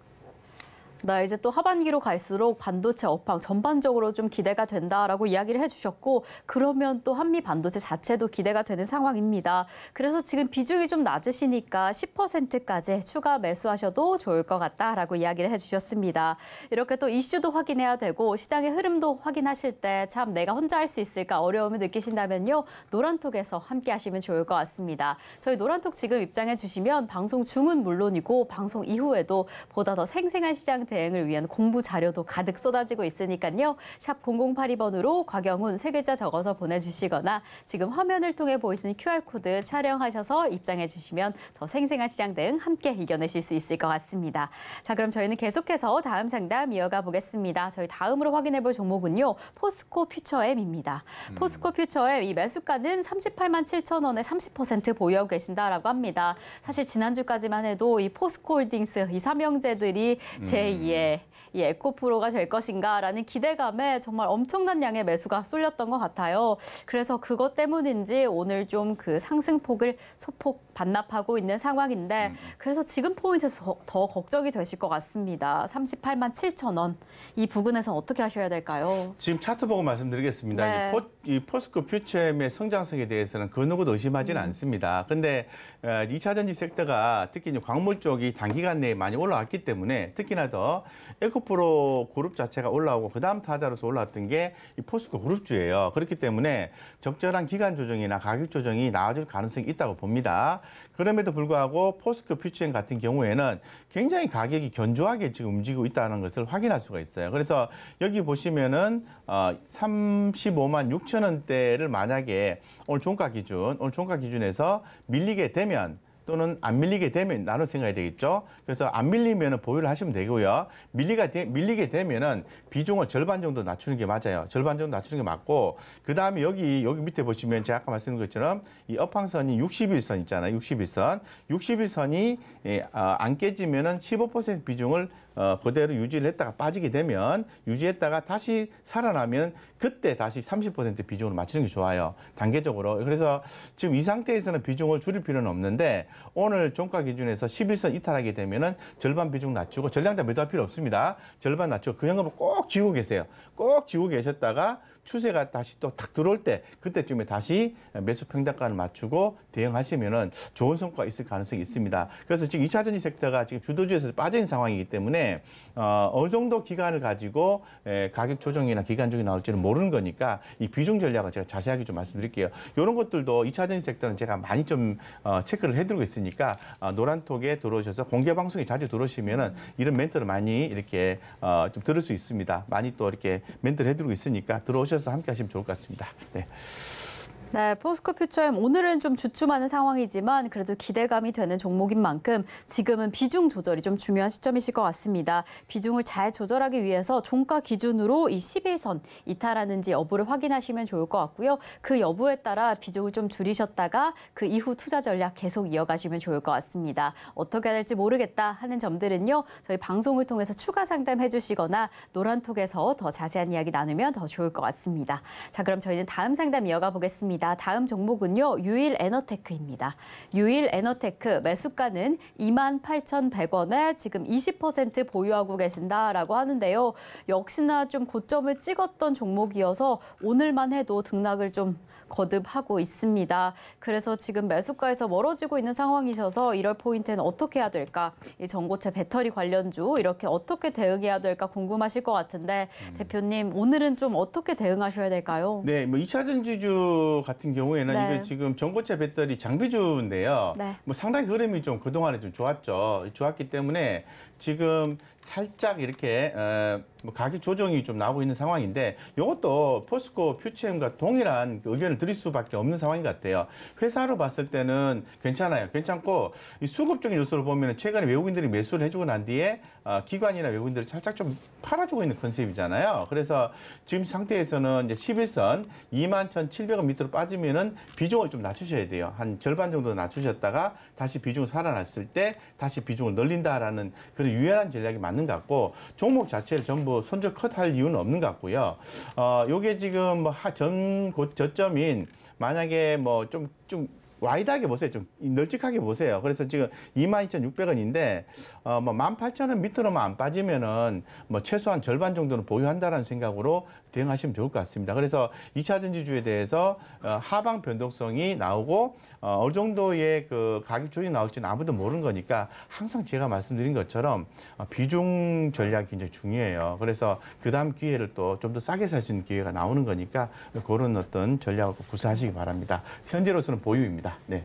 네, 이제 또 하반기로 갈수록 반도체 업황 전반적으로 좀 기대가 된다라고 이야기를 해주셨고 그러면 또 한미 반도체 자체도 기대가 되는 상황입니다. 그래서 지금 비중이 좀 낮으시니까 10%까지 추가 매수하셔도 좋을 것 같다라고 이야기를 해주셨습니다. 이렇게 또 이슈도 확인해야 되고 시장의 흐름도 확인하실 때 참 내가 혼자 할 수 있을까 어려움을 느끼신다면요. 노란톡에서 함께 하시면 좋을 것 같습니다. 저희 노란톡 지금 입장해 주시면 방송 중은 물론이고 방송 이후에도 보다 더 생생한 시장 대응을 위한 공부 자료도 가득 쏟아지고 있으니까요. 샵 0082번으로 곽영훈 세 글자 적어서 보내주시거나 지금 화면을 통해 보이시는 QR코드 촬영하셔서 입장해 주시면 더 생생한 시장 대응 함께 이겨내실 수 있을 것 같습니다. 자, 그럼 저희는 계속해서 다음 상담 이어가 보겠습니다. 저희 다음으로 확인해 볼 종목은요. 포스코 퓨처엠입니다. 포스코 퓨처엠 이 매수가는 38만 7천 원에 30% 보유하고 계신다라고 합니다. 사실 지난주까지만 해도 이 포스코 홀딩스 이 삼형제들이 제2의 이 에코프로가 될 것인가라는 기대감에 정말 엄청난 양의 매수가 쏠렸던 것 같아요. 그래서 그것 때문인지 오늘 좀 그 상승폭을 소폭 반납하고 있는 상황인데 그래서 지금 포인트에서 더 걱정이 되실 것 같습니다. 38만 7천 원. 이 부근에서 어떻게 하셔야 될까요?
지금 차트 보고 말씀드리겠습니다.
네.
이 포스코 퓨처엠의 성장성에 대해서는 그 누구도 의심하지는 않습니다. 그런데 2차 전지 섹터가 특히 이제 광물 쪽이 단기간 내에 많이 올라왔기 때문에 특히나 더 에코프로 그룹 자체가 올라오고 그다음 타자로서 올라왔던 게 이 포스코 그룹주예요. 그렇기 때문에 적절한 기간 조정이나 가격 조정이 나와줄 가능성이 있다고 봅니다. 그럼에도 불구하고 포스코 퓨처엠 같은 경우에는 굉장히 가격이 견조하게 지금 움직이고 있다는 것을 확인할 수가 있어요. 그래서 여기 보시면은 35만 6천 원대를 만약에 오늘 종가 기준에서 밀리게 되면 또는 안 밀리게 되면 나눠 생각해야 되겠죠. 그래서 안 밀리면 보유를 하시면 되고요. 밀리게 되면은 비중을 절반 정도 낮추는 게 맞아요. 절반 정도 낮추는 게 맞고 그 다음에 여기 밑에 보시면 제가 아까 말씀드린 것처럼 이 업황선이 60일선 있잖아요. 60일선이 안 깨지면은 15% 비중을 그대로 유지를 했다가 빠지게 되면 유지했다가 다시 살아나면 그때 다시 30% 비중으로 맞추는 게 좋아요. 단계적으로. 그래서 지금 이 상태에서는 비중을 줄일 필요는 없는데 오늘 종가 기준에서 11선 이탈하게 되면은 절반 비중 낮추고 전량다 매도할 필요 없습니다. 절반 낮추고 그 현금을 꼭 쥐고 계세요. 꼭 쥐고 계셨다가 추세가 다시 또 탁 들어올 때 그때쯤에 다시 매수 평단가를 맞추고 대응하시면은 좋은 성과가 있을 가능성이 있습니다. 그래서 지금 2차 전지 섹터가 지금 주도주에서 빠져 있는 상황이기 때문에 어느 정도 기간을 가지고 가격 조정이나 기간 조정이 나올지는 모르는 거니까 이 비중 전략을 제가 자세하게 좀 말씀드릴게요. 이런 것들도 2차 전지 섹터는 제가 많이 좀 체크를 해드리고 있으니까 노란톡에 들어오셔서 공개 방송에 자주 들어오시면은 이런 멘트를 많이 이렇게 좀 들을 수 있습니다. 많이 또 이렇게 멘트를 해드리고 있으니까 들어오셔서 함께 하시면 좋을 것 같습니다. 네.
네, 포스코 퓨처엠 오늘은 좀 주춤하는 상황이지만 그래도 기대감이 되는 종목인 만큼 지금은 비중 조절이 좀 중요한 시점이실 것 같습니다. 비중을 잘 조절하기 위해서 종가 기준으로 이 11선 이탈하는지 여부를 확인하시면 좋을 것 같고요. 그 여부에 따라 비중을 좀 줄이셨다가 그 이후 투자 전략 계속 이어가시면 좋을 것 같습니다. 어떻게 해야 될지 모르겠다 하는 점들은요. 저희 방송을 통해서 추가 상담해 주시거나 노란톡에서 더 자세한 이야기 나누면 더 좋을 것 같습니다. 자, 그럼 저희는 다음 상담 이어가 보겠습니다. 다음 종목은요. 유일에너테크입니다. 유일에너테크 매수가는 28,100원에 지금 20% 보유하고 계신다라고 하는데요. 역시나 좀 고점을 찍었던 종목이어서 오늘만 해도 등락을 좀 거듭하고 있습니다. 그래서 지금 매수가에서 멀어지고 있는 상황이셔서 이럴 포인트는 어떻게 해야 될까? 이 전고체 배터리 관련주 이렇게 어떻게 대응해야 될까 궁금하실 것 같은데 대표님 오늘은 좀 어떻게 대응하셔야 될까요?
네, 뭐 2차 전지주 같은 경우에는
네.
이거 지금 전고체 배터리 장비주인데요.
네.
뭐 상당히 흐름이 좀 그동안에 좀 좋았죠. 좋았기 때문에 지금 살짝 이렇게 뭐 가격 조정이 좀 나오고 있는 상황인데 이것도 포스코 퓨처엠과 동일한 의견을 드릴 수밖에 없는 상황인 것 같아요. 회사로 봤을 때는 괜찮아요. 괜찮고 이 수급적인 요소를 보면 최근에 외국인들이 매수를 해주고 난 뒤에 기관이나 외국인들이 살짝 좀 팔아주고 있는 컨셉이잖아요. 그래서 지금 상태에서는 이제 11선 21,700원 밑으로 빠지면은 비중을 좀 낮추셔야 돼요. 한 절반 정도 낮추셨다가 다시 비중을 살아났을 때 다시 비중을 늘린다라는 그런 유연한 전략이 맞는 것 같고 종목 자체를 전부 손절 컷할 이유는 없는 것 같고요. 요게 지금 뭐 저점인 만약에 뭐 좀 와이드하게 보세요. 좀 널찍하게 보세요. 그래서 지금 22,600원인데 뭐 18,000원 밑으로만 안 빠지면은 뭐 최소한 절반 정도는 보유한다라는 생각으로 대응하시면 좋을 것 같습니다. 그래서 2차 전지주에 대해서 하방 변동성이 나오고 어느 정도의 그 가격 조정이 나올지는 아무도 모르는 거니까 항상 제가 말씀드린 것처럼 비중 전략이 굉장히 중요해요. 그래서 그 다음 기회를 또 좀 더 싸게 살 수 있는 기회가 나오는 거니까 그런 어떤 전략을 구사하시기 바랍니다. 현재로서는 보유입니다. 네.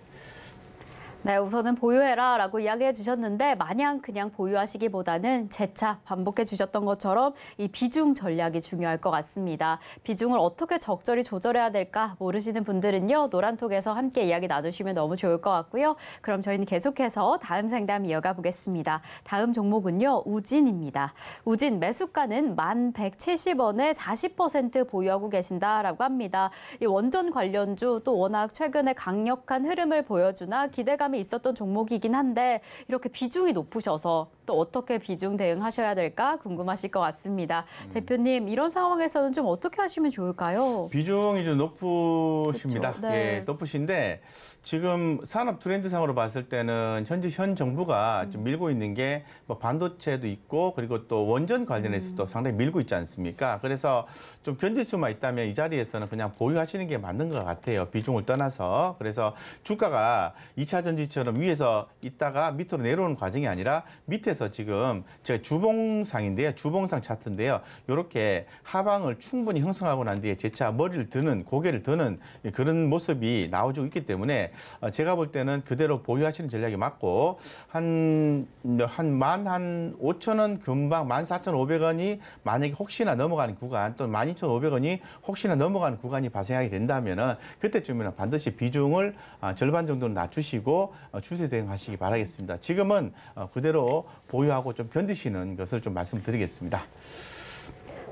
네, 우선은 보유해라라고 이야기해 주셨는데 마냥 그냥 보유하시기보다는 재차 반복해 주셨던 것처럼 이 비중 전략이 중요할 것 같습니다. 비중을 어떻게 적절히 조절해야 될까 모르시는 분들은요. 노란톡에서 함께 이야기 나누시면 너무 좋을 것 같고요. 그럼 저희는 계속해서 다음 상담 이어가 보겠습니다. 다음 종목은요. 우진입니다. 우진 매수가는 1,170원에 40% 보유하고 계신다라고 합니다. 이 원전 관련주 또 워낙 최근에 강력한 흐름을 보여주나 기대감이 있었던 종목이긴 한데 이렇게 비중이 높으셔서 또 어떻게 비중 대응하셔야 될까 궁금하실 것 같습니다. 대표님 이런 상황에서는 좀 어떻게 하시면 좋을까요?
비중이 좀 높으십니다.
그렇죠. 네.
예, 높으신데 지금 산업 트렌드상으로 봤을 때는 현재 현 정부가 좀 밀고 있는 게 뭐 반도체도 있고 그리고 또 원전 관련해서도 상당히 밀고 있지 않습니까? 그래서 좀 견딜 수만 있다면 이 자리에서는 그냥 보유하시는 게 맞는 것 같아요. 비중을 떠나서. 그래서 주가가 2차 전지처럼 위에서 있다가 밑으로 내려오는 과정이 아니라 밑에서 지금 제가 주봉상인데요. 주봉상 차트인데요. 이렇게 하방을 충분히 형성하고 난 뒤에 재차 머리를 드는 고개를 드는 그런 모습이 나와주고 있기 때문에 제가 볼 때는 그대로 보유하시는 전략이 맞고 한 15,000원 금방 14,500원이 만약에 혹시나 넘어가는 구간 또는 12,500원이 혹시나 넘어가는 구간이 발생하게 된다면은 그때쯤에는 반드시 비중을 절반 정도는 낮추시고 추세 대응하시기 바라겠습니다. 지금은 그대로 보유하고 좀 견디시는 것을 좀 말씀드리겠습니다.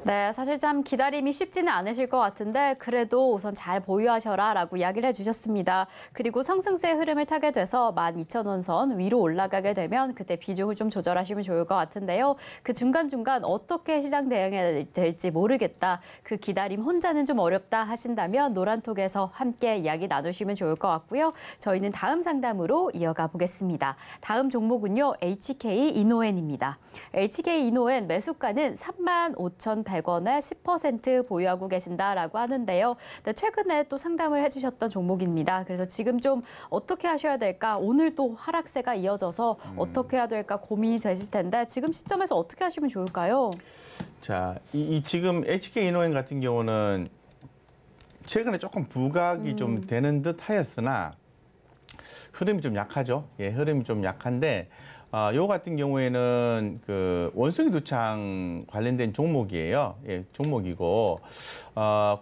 네, 사실 참 기다림이 쉽지는 않으실 것 같은데 그래도 우선 잘 보유하셔라라고 이야기를 해주셨습니다. 그리고 상승세 흐름을 타게 돼서 12,000원 선 위로 올라가게 되면 그때 비중을 좀 조절하시면 좋을 것 같은데요. 그 중간중간 어떻게 시장 대응해야 될지 모르겠다. 그 기다림 혼자는 좀 어렵다 하신다면 노란톡에서 함께 이야기 나누시면 좋을 것 같고요. 저희는 다음 상담으로 이어가 보겠습니다. 다음 종목은요. HK 이노엔입니다. HK 이노엔 매수가는 35,100원에 10% 보유하고 계신다라고 하는데요. 네, 최근에 또 상담을 해주셨던 종목입니다. 그래서 지금 좀 어떻게 하셔야 될까? 오늘 또 하락세가 이어져서 어떻게 해야 될까 고민이 되실 텐데 지금 시점에서 어떻게 하시면 좋을까요?
자, 지금 HK 이노엔 같은 경우는 최근에 조금 부각이 좀 되는 듯 하였으나 흐름이 좀 약하죠. 예, 흐름이 좀 약한데 요 같은 경우에는 그 원숭이 두창 관련된 종목이에요. 예, 종목이고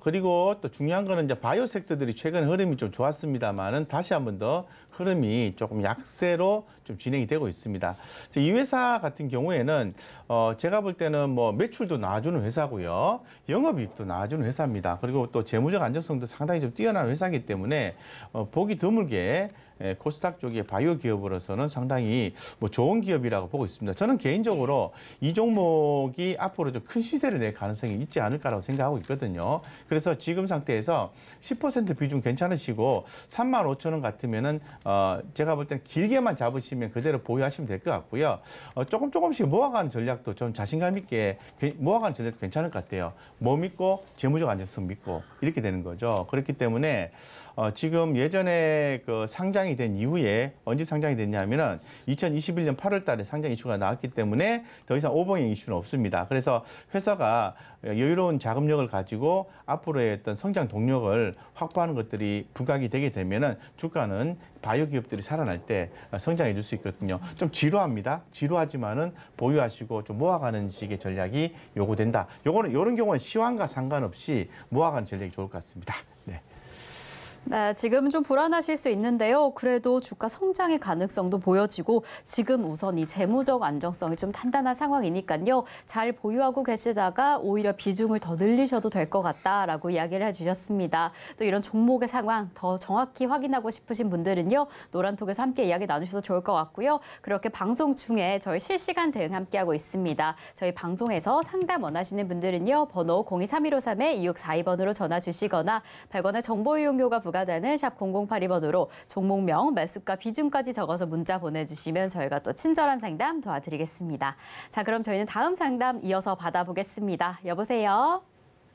그리고 또 중요한 거는 이제 바이오 섹터들이 최근 흐름이 좀 좋았습니다만은 다시 한 번 더 흐름이 조금 약세로 좀 진행이 되고 있습니다. 이 회사 같은 경우에는 제가 볼 때는 뭐 매출도 나와주는 회사고요, 영업이익도 나와주는 회사입니다. 그리고 또 재무적 안정성도 상당히 좀 뛰어난 회사이기 때문에 보기 드물게 코스닥 쪽의 바이오 기업으로서는 상당히 뭐 좋은 기업이라고 보고 있습니다. 저는 개인적으로 이 종목이 앞으로 좀 큰 시세를 낼 가능성이 있지 않을까라고 생각하고 있거든요. 그래서 지금 상태에서 10% 비중 괜찮으시고 35,000원 같으면은 제가 볼 때는 길게만 잡으시면 그대로 보유하시면 될 것 같고요. 조금씩 모아가는 전략도 좀 자신감 있게 모아가는 전략도 괜찮을 것 같아요. 뭐 믿고 재무적 안정성 믿고 이렇게 되는 거죠. 그렇기 때문에 지금 예전에 그 상장이 된 이후에 언제 상장이 됐냐면은 2021년 8월 달에 상장 이슈가 나왔기 때문에 더 이상 오버행 이슈는 없습니다. 그래서 회사가 여유로운 자금력을 가지고 앞으로의 어떤 성장 동력을 확보하는 것들이 부각이 되게 되면은 주가는 바이오 기업들이 살아날 때 성장해 줄 수 있거든요. 좀 지루합니다. 지루하지만은 보유하시고 좀 모아가는 식의 전략이 요구된다. 요거는 이런 경우는 시황과 상관없이 모아가는 전략이 좋을 것 같습니다. 네.
네, 지금 좀 불안하실 수 있는데요. 그래도 주가 성장의 가능성도 보여지고 지금 우선 이 재무적 안정성이 좀 단단한 상황이니까요. 잘 보유하고 계시다가 오히려 비중을 더 늘리셔도 될 것 같다라고 이야기를 해주셨습니다. 또 이런 종목의 상황 더 정확히 확인하고 싶으신 분들은요. 노란톡에서 함께 이야기 나누셔도 좋을 것 같고요. 그렇게 방송 중에 저희 실시간 대응 함께하고 있습니다. 저희 방송에서 상담 원하시는 분들은요. 번호 023153-2642번으로 전화 주시거나 100원의 정보 이용료가 부과됩니다. 매수가 되는 샵 0082번으로 종목명, 매수가, 비중까지 적어서 문자 보내주시면 저희가 또 친절한 상담 도와드리겠습니다. 자, 그럼 저희는 다음 상담 이어서 받아보겠습니다. 여보세요?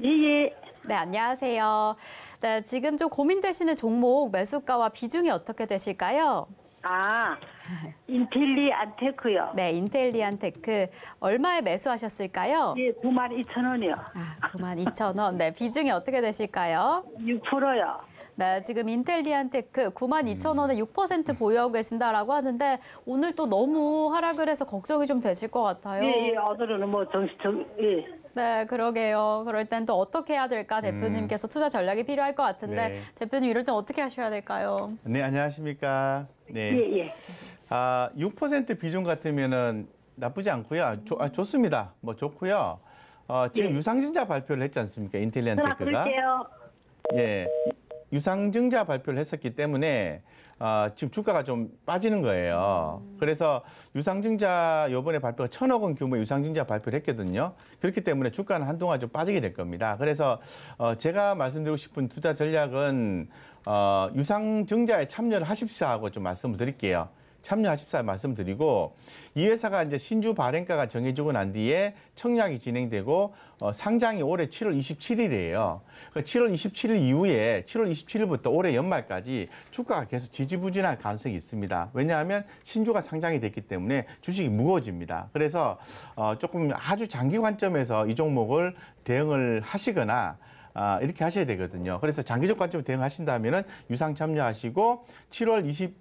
예.
네, 안녕하세요. 네, 지금 좀 고민되시는 종목 매수가와 비중이 어떻게 되실까요?
인텔리 안테크요.
네, 인텔리안테크 얼마에 매수하셨을까요?
예, 92,000원이요.
92,000원. 네, 비중이 어떻게 되실까요?
6%요.
네, 지금 인텔리안테크 92,000원에 6% 보유하고 계신다라고 하는데 오늘 또 너무 하락을 해서 걱정이 좀 되실 것 같아요.
예, 오늘은 뭐 예.
네, 그러게요. 그럴 땐 또 어떻게 해야 될까? 대표님께서 투자 전략이 필요할 것 같은데
네.
대표님 이럴 땐 어떻게 하셔야 될까요?
네, 안녕하십니까. 네.
예.
6% 비중 같으면은 나쁘지 않고요. 좋습니다. 뭐 좋고요. 지금
예.
유상증자 발표를 했지 않습니까? 인텔리안테크가.
그럴게요.
예. 유상증자 발표를 했었기 때문에 지금 주가가 좀 빠지는 거예요. 그래서 유상증자 요번에 발표가 1,000억 원 규모의 유상증자 발표를 했거든요. 그렇기 때문에 주가는 한동안 좀 빠지게 될 겁니다. 그래서 제가 말씀드리고 싶은 투자 전략은 유상증자에 참여를 하십사 하고 좀 말씀을 드릴게요. 참여하십사 말씀드리고 이 회사가 이제 신주 발행가가 정해지고 난 뒤에 청약이 진행되고 상장이 올해 7월 27일이에요. 7월 27일 이후에 7월 27일부터 올해 연말까지 주가가 계속 지지부진할 가능성이 있습니다. 왜냐하면 신주가 상장이 됐기 때문에 주식이 무거워집니다. 그래서 조금 아주 장기 관점에서 이 종목을 대응을 하시거나 이렇게 하셔야 되거든요. 그래서 장기적 관점으로 대응하신다면은 유상 참여하시고 7월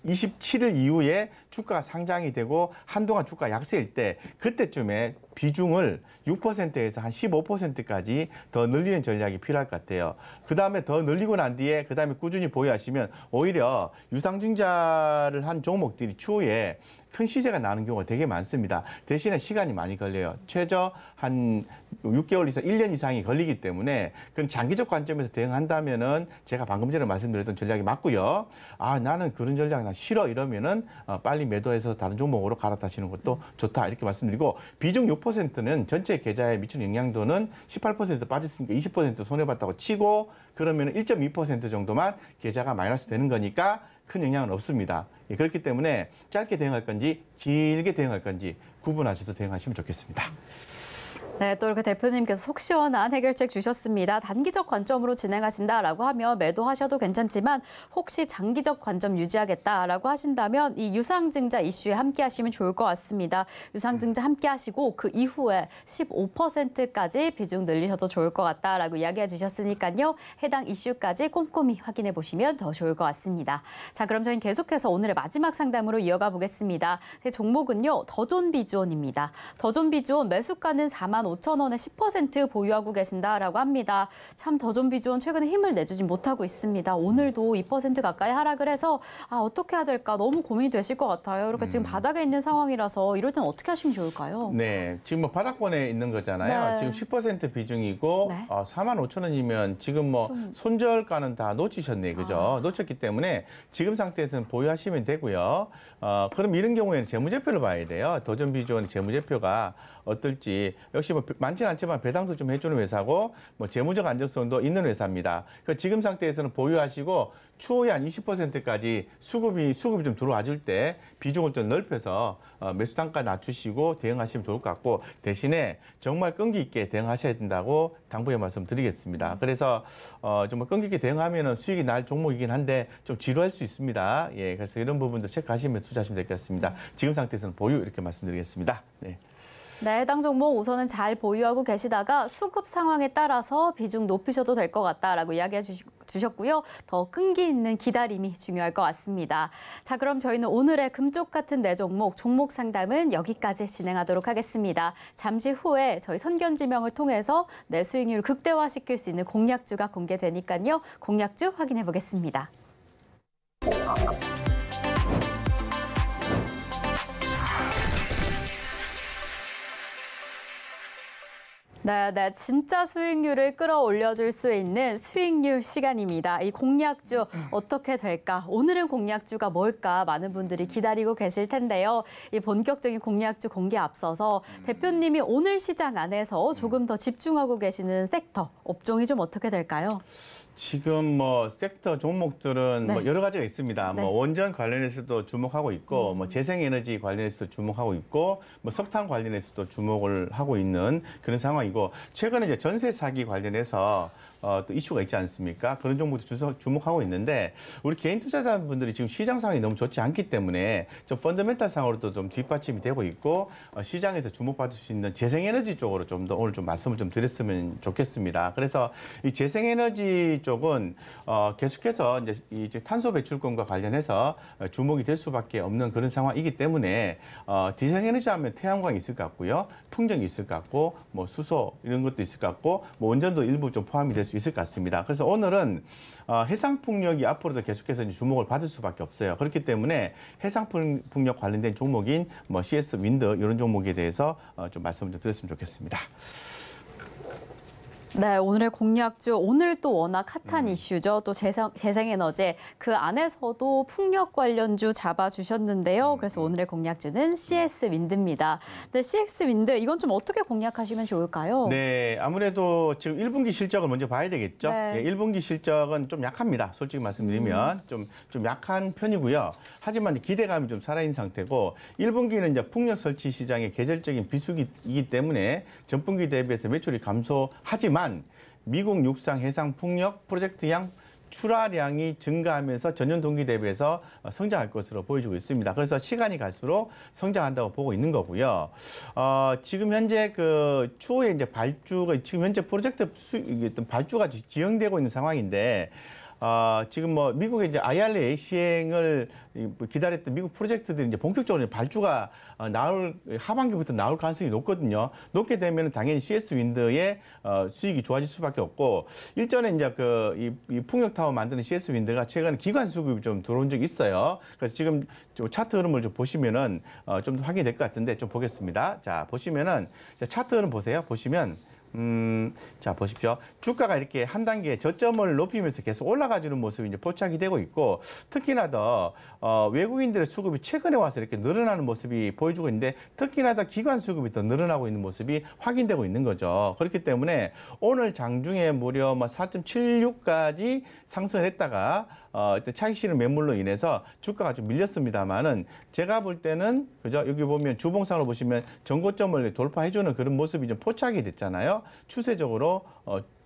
27일 이후에 주가가 상장이 되고 한동안 주가 약세일 때 그때쯤에 비중을 6%에서 한 15%까지 더 늘리는 전략이 필요할 것 같아요. 그다음에 더 늘리고 난 뒤에 그다음에 꾸준히 보유하시면 오히려 유상증자를 한 종목들이 추후에 큰 시세가 나는 경우가 되게 많습니다. 대신에 시간이 많이 걸려요. 최저 한 6개월 이상, 1년 이상이 걸리기 때문에 그런 장기적 관점에서 대응한다면은 제가 방금 전에 말씀드렸던 전략이 맞고요. 나는 그런 전략 나 싫어 이러면은 빨리 매도해서 다른 종목으로 갈아타시는 것도 좋다 이렇게 말씀드리고 비중 6%는 전체 계좌에 미치는 영향도는 18% 빠졌으니까 20% 손해봤다고 치고 그러면 1.2% 정도만 계좌가 마이너스 되는 거니까 큰 영향은 없습니다. 그렇기 때문에 짧게 대응할 건지 길게 대응할 건지 구분하셔서 대응하시면 좋겠습니다.
네, 또 이렇게 대표님께서 속 시원한 해결책 주셨습니다. 단기적 관점으로 진행하신다라고 하면 매도하셔도 괜찮지만 혹시 장기적 관점 유지하겠다라고 하신다면 이 유상증자 이슈에 함께 하시면 좋을 것 같습니다. 유상증자 함께 하시고 그 이후에 15%까지 비중 늘리셔도 좋을 것 같다라고 이야기해 주셨으니까요. 해당 이슈까지 꼼꼼히 확인해 보시면 더 좋을 것 같습니다. 자, 그럼 저희는 계속해서 오늘의 마지막 상담으로 이어가 보겠습니다. 종목은요, 더존비주원입니다. 더존비주원 매수가는 45,000원에 10% 보유하고 계신다라고 합니다. 참 더존비주원 최근에 힘을 내주지 못하고 있습니다. 오늘도 2% 가까이 하락을 해서 어떻게 해야 될까 너무 고민이 되실 것 같아요. 이렇게 지금 바닥에 있는 상황이라서 이럴 땐 어떻게 하시면 좋을까요?
네, 지금 뭐 바닥권에 있는 거잖아요.
네.
지금 10% 비중이고
네.
45,000원이면 지금 뭐 손절가는 다 놓치셨네, 그죠? 놓쳤기 때문에 지금 상태에서는 보유하시면 되고요. 그럼 이런 경우에는 재무제표를 봐야 돼요. 더존비주원의 재무제표가 어떨지 역시 뭐 많지는 않지만 배당도 좀 해주는 회사고 뭐 재무적 안정성도 있는 회사입니다. 그 지금 상태에서는 보유하시고 추후에 한 20%까지 수급이 좀 들어와 줄 때 비중을 좀 넓혀서 매수 단가 낮추시고 대응하시면 좋을 것 같고 대신에 정말 끈기 있게 대응하셔야 된다고 당부의 말씀드리겠습니다. 그래서 정말 끈기 있게 대응하면은 수익이 날 종목이긴 한데 좀 지루할 수 있습니다. 예, 그래서 이런 부분도 체크하시면 투자하시면 될 것 같습니다. 지금 상태에서는 보유 이렇게 말씀드리겠습니다. 네.
네, 해당 종목 우선은 잘 보유하고 계시다가 수급 상황에 따라서 비중 높이셔도 될 것 같다라고 이야기해 주셨고요. 더 끈기 있는 기다림이 중요할 것 같습니다. 자, 그럼 저희는 오늘의 금쪽 같은 네 종목 상담은 여기까지 진행하도록 하겠습니다. 잠시 후에 저희 선견지명을 통해서 내 수익률을 극대화시킬 수 있는 공략주가 공개되니까요. 공략주 확인해 보겠습니다. 네, 진짜 수익률을 끌어올려줄 수 있는 수익률 시간입니다. 이 공략주 어떻게 될까? 오늘은 공략주가 뭘까? 많은 분들이 기다리고 계실 텐데요. 이 본격적인 공략주 공개 앞서서 대표님이 오늘 시장 안에서 조금 더 집중하고 계시는 섹터, 업종이 좀 어떻게 될까요?
지금 뭐 섹터 종목들은
네.
뭐 여러 가지가 있습니다.
네.
뭐 원전 관련해서도 주목하고 있고, 뭐 재생에너지 관련해서도 주목하고 있고, 뭐 석탄 관련해서도 주목을 하고 있는 그런 상황이고, 최근에 이제 전세 사기 관련해서 또 이슈가 있지 않습니까? 그런 종목도 주목하고 있는데, 우리 개인 투자자분들이 지금 시장 상황이 너무 좋지 않기 때문에 좀 펀더멘탈 상으로도 좀 뒷받침이 되고 있고, 시장에서 주목받을 수 있는 재생에너지 쪽으로 좀 더 오늘 좀 말씀을 좀 드렸으면 좋겠습니다. 그래서 이 재생에너지 쪽은 계속해서 이제 탄소 배출권과 관련해서 주목이 될 수밖에 없는 그런 상황이기 때문에 재생에너지 하면 태양광이 있을 것 같고요, 풍력이 있을 것 같고, 뭐 수소 이런 것도 있을 것 같고, 뭐 원전도 일부 좀 포함이 될 수 있을 것 같습니다. 그래서 오늘은 해상풍력이 앞으로도 계속해서 주목을 받을 수밖에 없어요. 그렇기 때문에 해상풍력 관련된 종목인 뭐 CS 윈드 이런 종목에 대해서 좀 말씀을 좀 드렸으면 좋겠습니다.
네, 오늘의 공략주, 오늘 또 워낙 핫한 이슈죠. 또 재생에너지, 그 안에서도 풍력 관련주 잡아주셨는데요. 그래서 오늘의 공략주는 CS 윈드입니다. 네, CS 윈드, 이건 좀 어떻게 공략하시면 좋을까요?
네, 아무래도 지금 1분기 실적을 먼저 봐야 되겠죠.
네.
예, 1분기 실적은 좀 약합니다. 솔직히 말씀드리면 좀 약한 편이고요. 하지만 기대감이 좀 살아있는 상태고, 1분기는 이제 풍력 설치 시장의 계절적인 비수기이기 때문에 전분기 대비해서 매출이 감소하지만 미국 육상 해상 풍력 프로젝트양 출하량이 증가하면서 전년 동기 대비해서 성장할 것으로 보여지고 있습니다. 그래서 시간이 갈수록 성장한다고 보고 있는 거고요. 지금 현재 그 추후에 이제 발주가 지금 현재 프로젝트 발주가 지연되고 있는 상황인데, 지금 뭐 미국의 이제 IRA 시행을 기다렸던 미국 프로젝트들이 이제 본격적으로 발주가 하반기부터 나올 가능성이 높거든요. 높게 되면 당연히 CS 윈드의 수익이 좋아질 수밖에 없고, 일전에 이제 이 풍력 타워 만드는 CS 윈드가 최근에 기관 수급이 좀 들어온 적이 있어요. 그래서 지금 좀 차트 흐름을 좀 보시면은 좀 확인이 될 것 같은데 좀 보겠습니다. 자, 보시면은 차트 흐름 보세요. 보시면 자, 보십시오. 주가가 이렇게 한 단계 저점을 높이면서 계속 올라가주는 모습이 이제 포착이 되고 있고, 특히나 더 외국인들의 수급이 최근에 와서 이렇게 늘어나는 모습이 보여주고 있는데, 특히나 더 기관 수급이 더 늘어나고 있는 모습이 확인되고 있는 거죠. 그렇기 때문에 오늘 장중에 무려 4.76까지 상승을 했다가 차익 실현 매물로 인해서 주가가 좀 밀렸습니다만은, 제가 볼 때는 그죠, 여기 보면 주봉상으로 보시면 전고점을 돌파해주는 그런 모습이 좀 포착이 됐잖아요. 추세적으로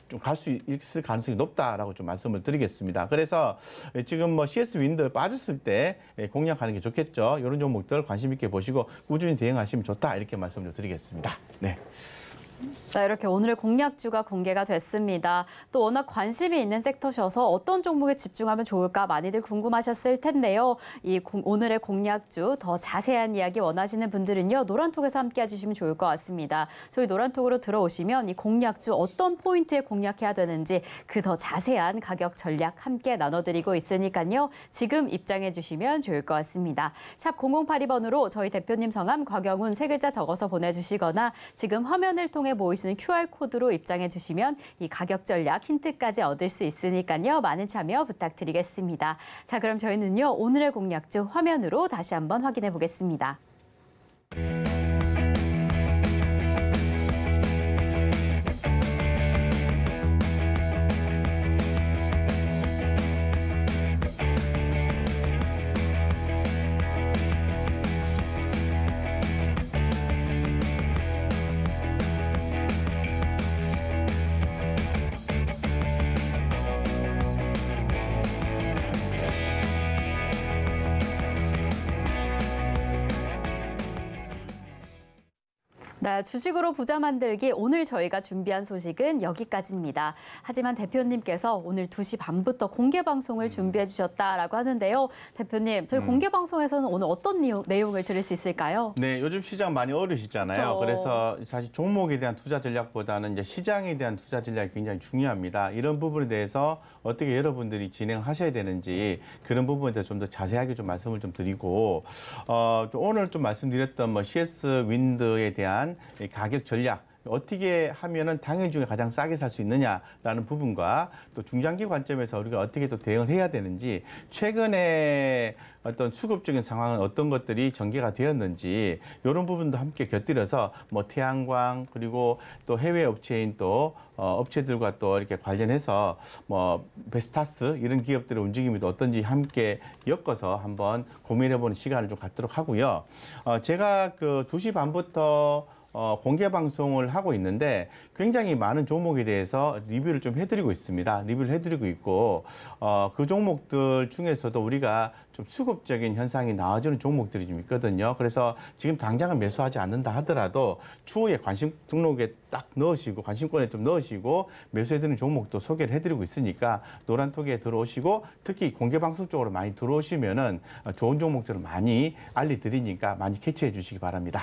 좀 갈 수 있을 가능성이 높다라고 좀 말씀을 드리겠습니다. 그래서 지금 뭐 CS 윈드 빠졌을 때 공략하는 게 좋겠죠. 이런 종목들 관심 있게 보시고 꾸준히 대응하시면 좋다, 이렇게 말씀을 드리겠습니다. 네.
네, 이렇게 오늘의 공략주가 공개가 됐습니다. 또 워낙 관심이 있는 섹터셔서 어떤 종목에 집중하면 좋을까 많이들 궁금하셨을 텐데요. 오늘의 공략주 더 자세한 이야기 원하시는 분들은요, 노란톡에서 함께 해주시면 좋을 것 같습니다. 저희 노란톡으로 들어오시면 이 공략주 어떤 포인트에 공략해야 되는지 그 더 자세한 가격 전략 함께 나눠드리고 있으니까요. 지금 입장해 주시면 좋을 것 같습니다. 샵 0082번으로 저희 대표님 성함 곽영훈 3글자 적어서 보내주시거나 지금 화면을 통해 보이시는 QR코드로 입장해 주시면 이 가격 전략 힌트까지 얻을 수 있으니까요. 많은 참여 부탁드리겠습니다. 자, 그럼 저희는요, 오늘의 공략주 화면으로 다시 한번 확인해 보겠습니다. 네, 주식으로 부자 만들기, 오늘 저희가 준비한 소식은 여기까지입니다. 하지만 대표님께서 오늘 2시 반부터 공개 방송을 준비해 주셨다라고 하는데요. 대표님, 저희 공개 방송에서는 오늘 어떤 내용을 들을 수 있을까요?
네, 요즘 시장 많이 어려우시잖아요. 그래서 사실 종목에 대한 투자 전략보다는 이제 시장에 대한 투자 전략이 굉장히 중요합니다. 이런 부분에 대해서 어떻게 여러분들이 진행을 하셔야 되는지 그런 부분에 대해서 좀 더 자세하게 좀 말씀을 좀 드리고, 오늘 좀 말씀드렸던 뭐 CS 윈드에 대한 가격 전략, 어떻게 하면은 당일 중에 가장 싸게 살 수 있느냐라는 부분과 또 중장기 관점에서 우리가 어떻게 또 대응을 해야 되는지, 최근에 어떤 수급적인 상황은 어떤 것들이 전개가 되었는지 이런 부분도 함께 곁들여서 뭐 태양광 그리고 또 해외 업체인 또 업체들과 또 이렇게 관련해서 뭐 베스타스 이런 기업들의 움직임이 또 어떤지 함께 엮어서 한번 고민해보는 시간을 좀 갖도록 하고요. 제가 그 2시 반부터 공개 방송을 하고 있는데 굉장히 많은 종목에 대해서 리뷰를 좀 해드리고 있습니다. 리뷰를 해드리고 있고 그 종목들 중에서도 우리가 좀 수급적인 현상이 나와주는 종목들이 좀 있거든요. 그래서 지금 당장은 매수하지 않는다 하더라도 추후에 관심 등록에 딱 넣으시고 관심권에 좀 넣으시고 매수해드리는 종목도 소개를 해드리고 있으니까 노란톡에 들어오시고 특히 공개 방송 쪽으로 많이 들어오시면은 좋은 종목들을 많이 알려드리니까 많이 캐치해 주시기 바랍니다.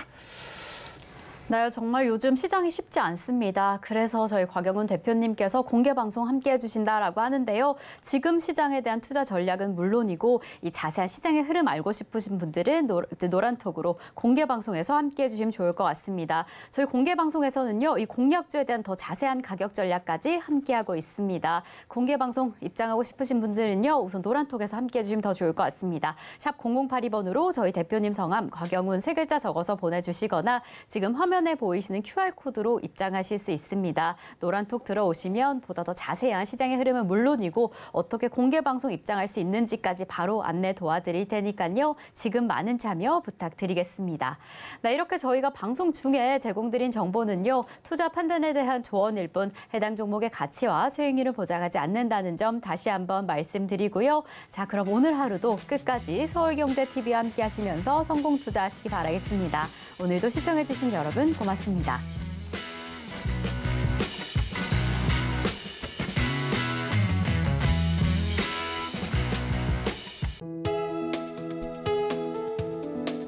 네, 정말 요즘 시장이 쉽지 않습니다. 그래서 저희 곽영훈 대표님께서 공개 방송 함께 해주신다라고 하는데요. 지금 시장에 대한 투자 전략은 물론이고 이 자세한 시장의 흐름 알고 싶으신 분들은 노란톡으로 공개 방송에서 함께 해주시면 좋을 것 같습니다. 저희 공개 방송에서는요, 이 공약주에 대한 더 자세한 가격 전략까지 함께하고 있습니다. 공개 방송 입장하고 싶으신 분들은요, 우선 노란톡에서 함께 해주시면 더 좋을 것 같습니다. 샵 0082번으로 저희 대표님 성함 곽영훈 3글자 적어서 보내주시거나 지금 화면에 보이시는 QR코드로 입장하실 수 있습니다. 노란톡 들어오시면 보다 더 자세한 시장의 흐름은 물론이고 어떻게 공개 방송 입장할 수 있는지까지 바로 안내 도와드릴 테니까요. 지금 많은 참여 부탁드리겠습니다. 네, 이렇게 저희가 방송 중에 제공드린 정보는요. 투자 판단에 대한 조언일 뿐 해당 종목의 가치와 수익률을 보장하지 않는다는 점 다시 한번 말씀드리고요. 자, 그럼 오늘 하루도 끝까지 서울경제TV와 함께 하시면서 성공 투자하시기 바라겠습니다. 오늘도 시청해주신 여러분 고맙습니다.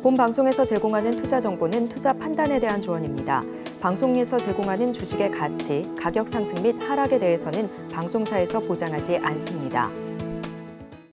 본 방송에서 제공하는 투자 정보는 투자 판단에 대한 조언입니다. 방송에서 제공하는 주식의 가치, 가격 상승 및 하락에 대해서는 방송사에서 보장하지 않습니다.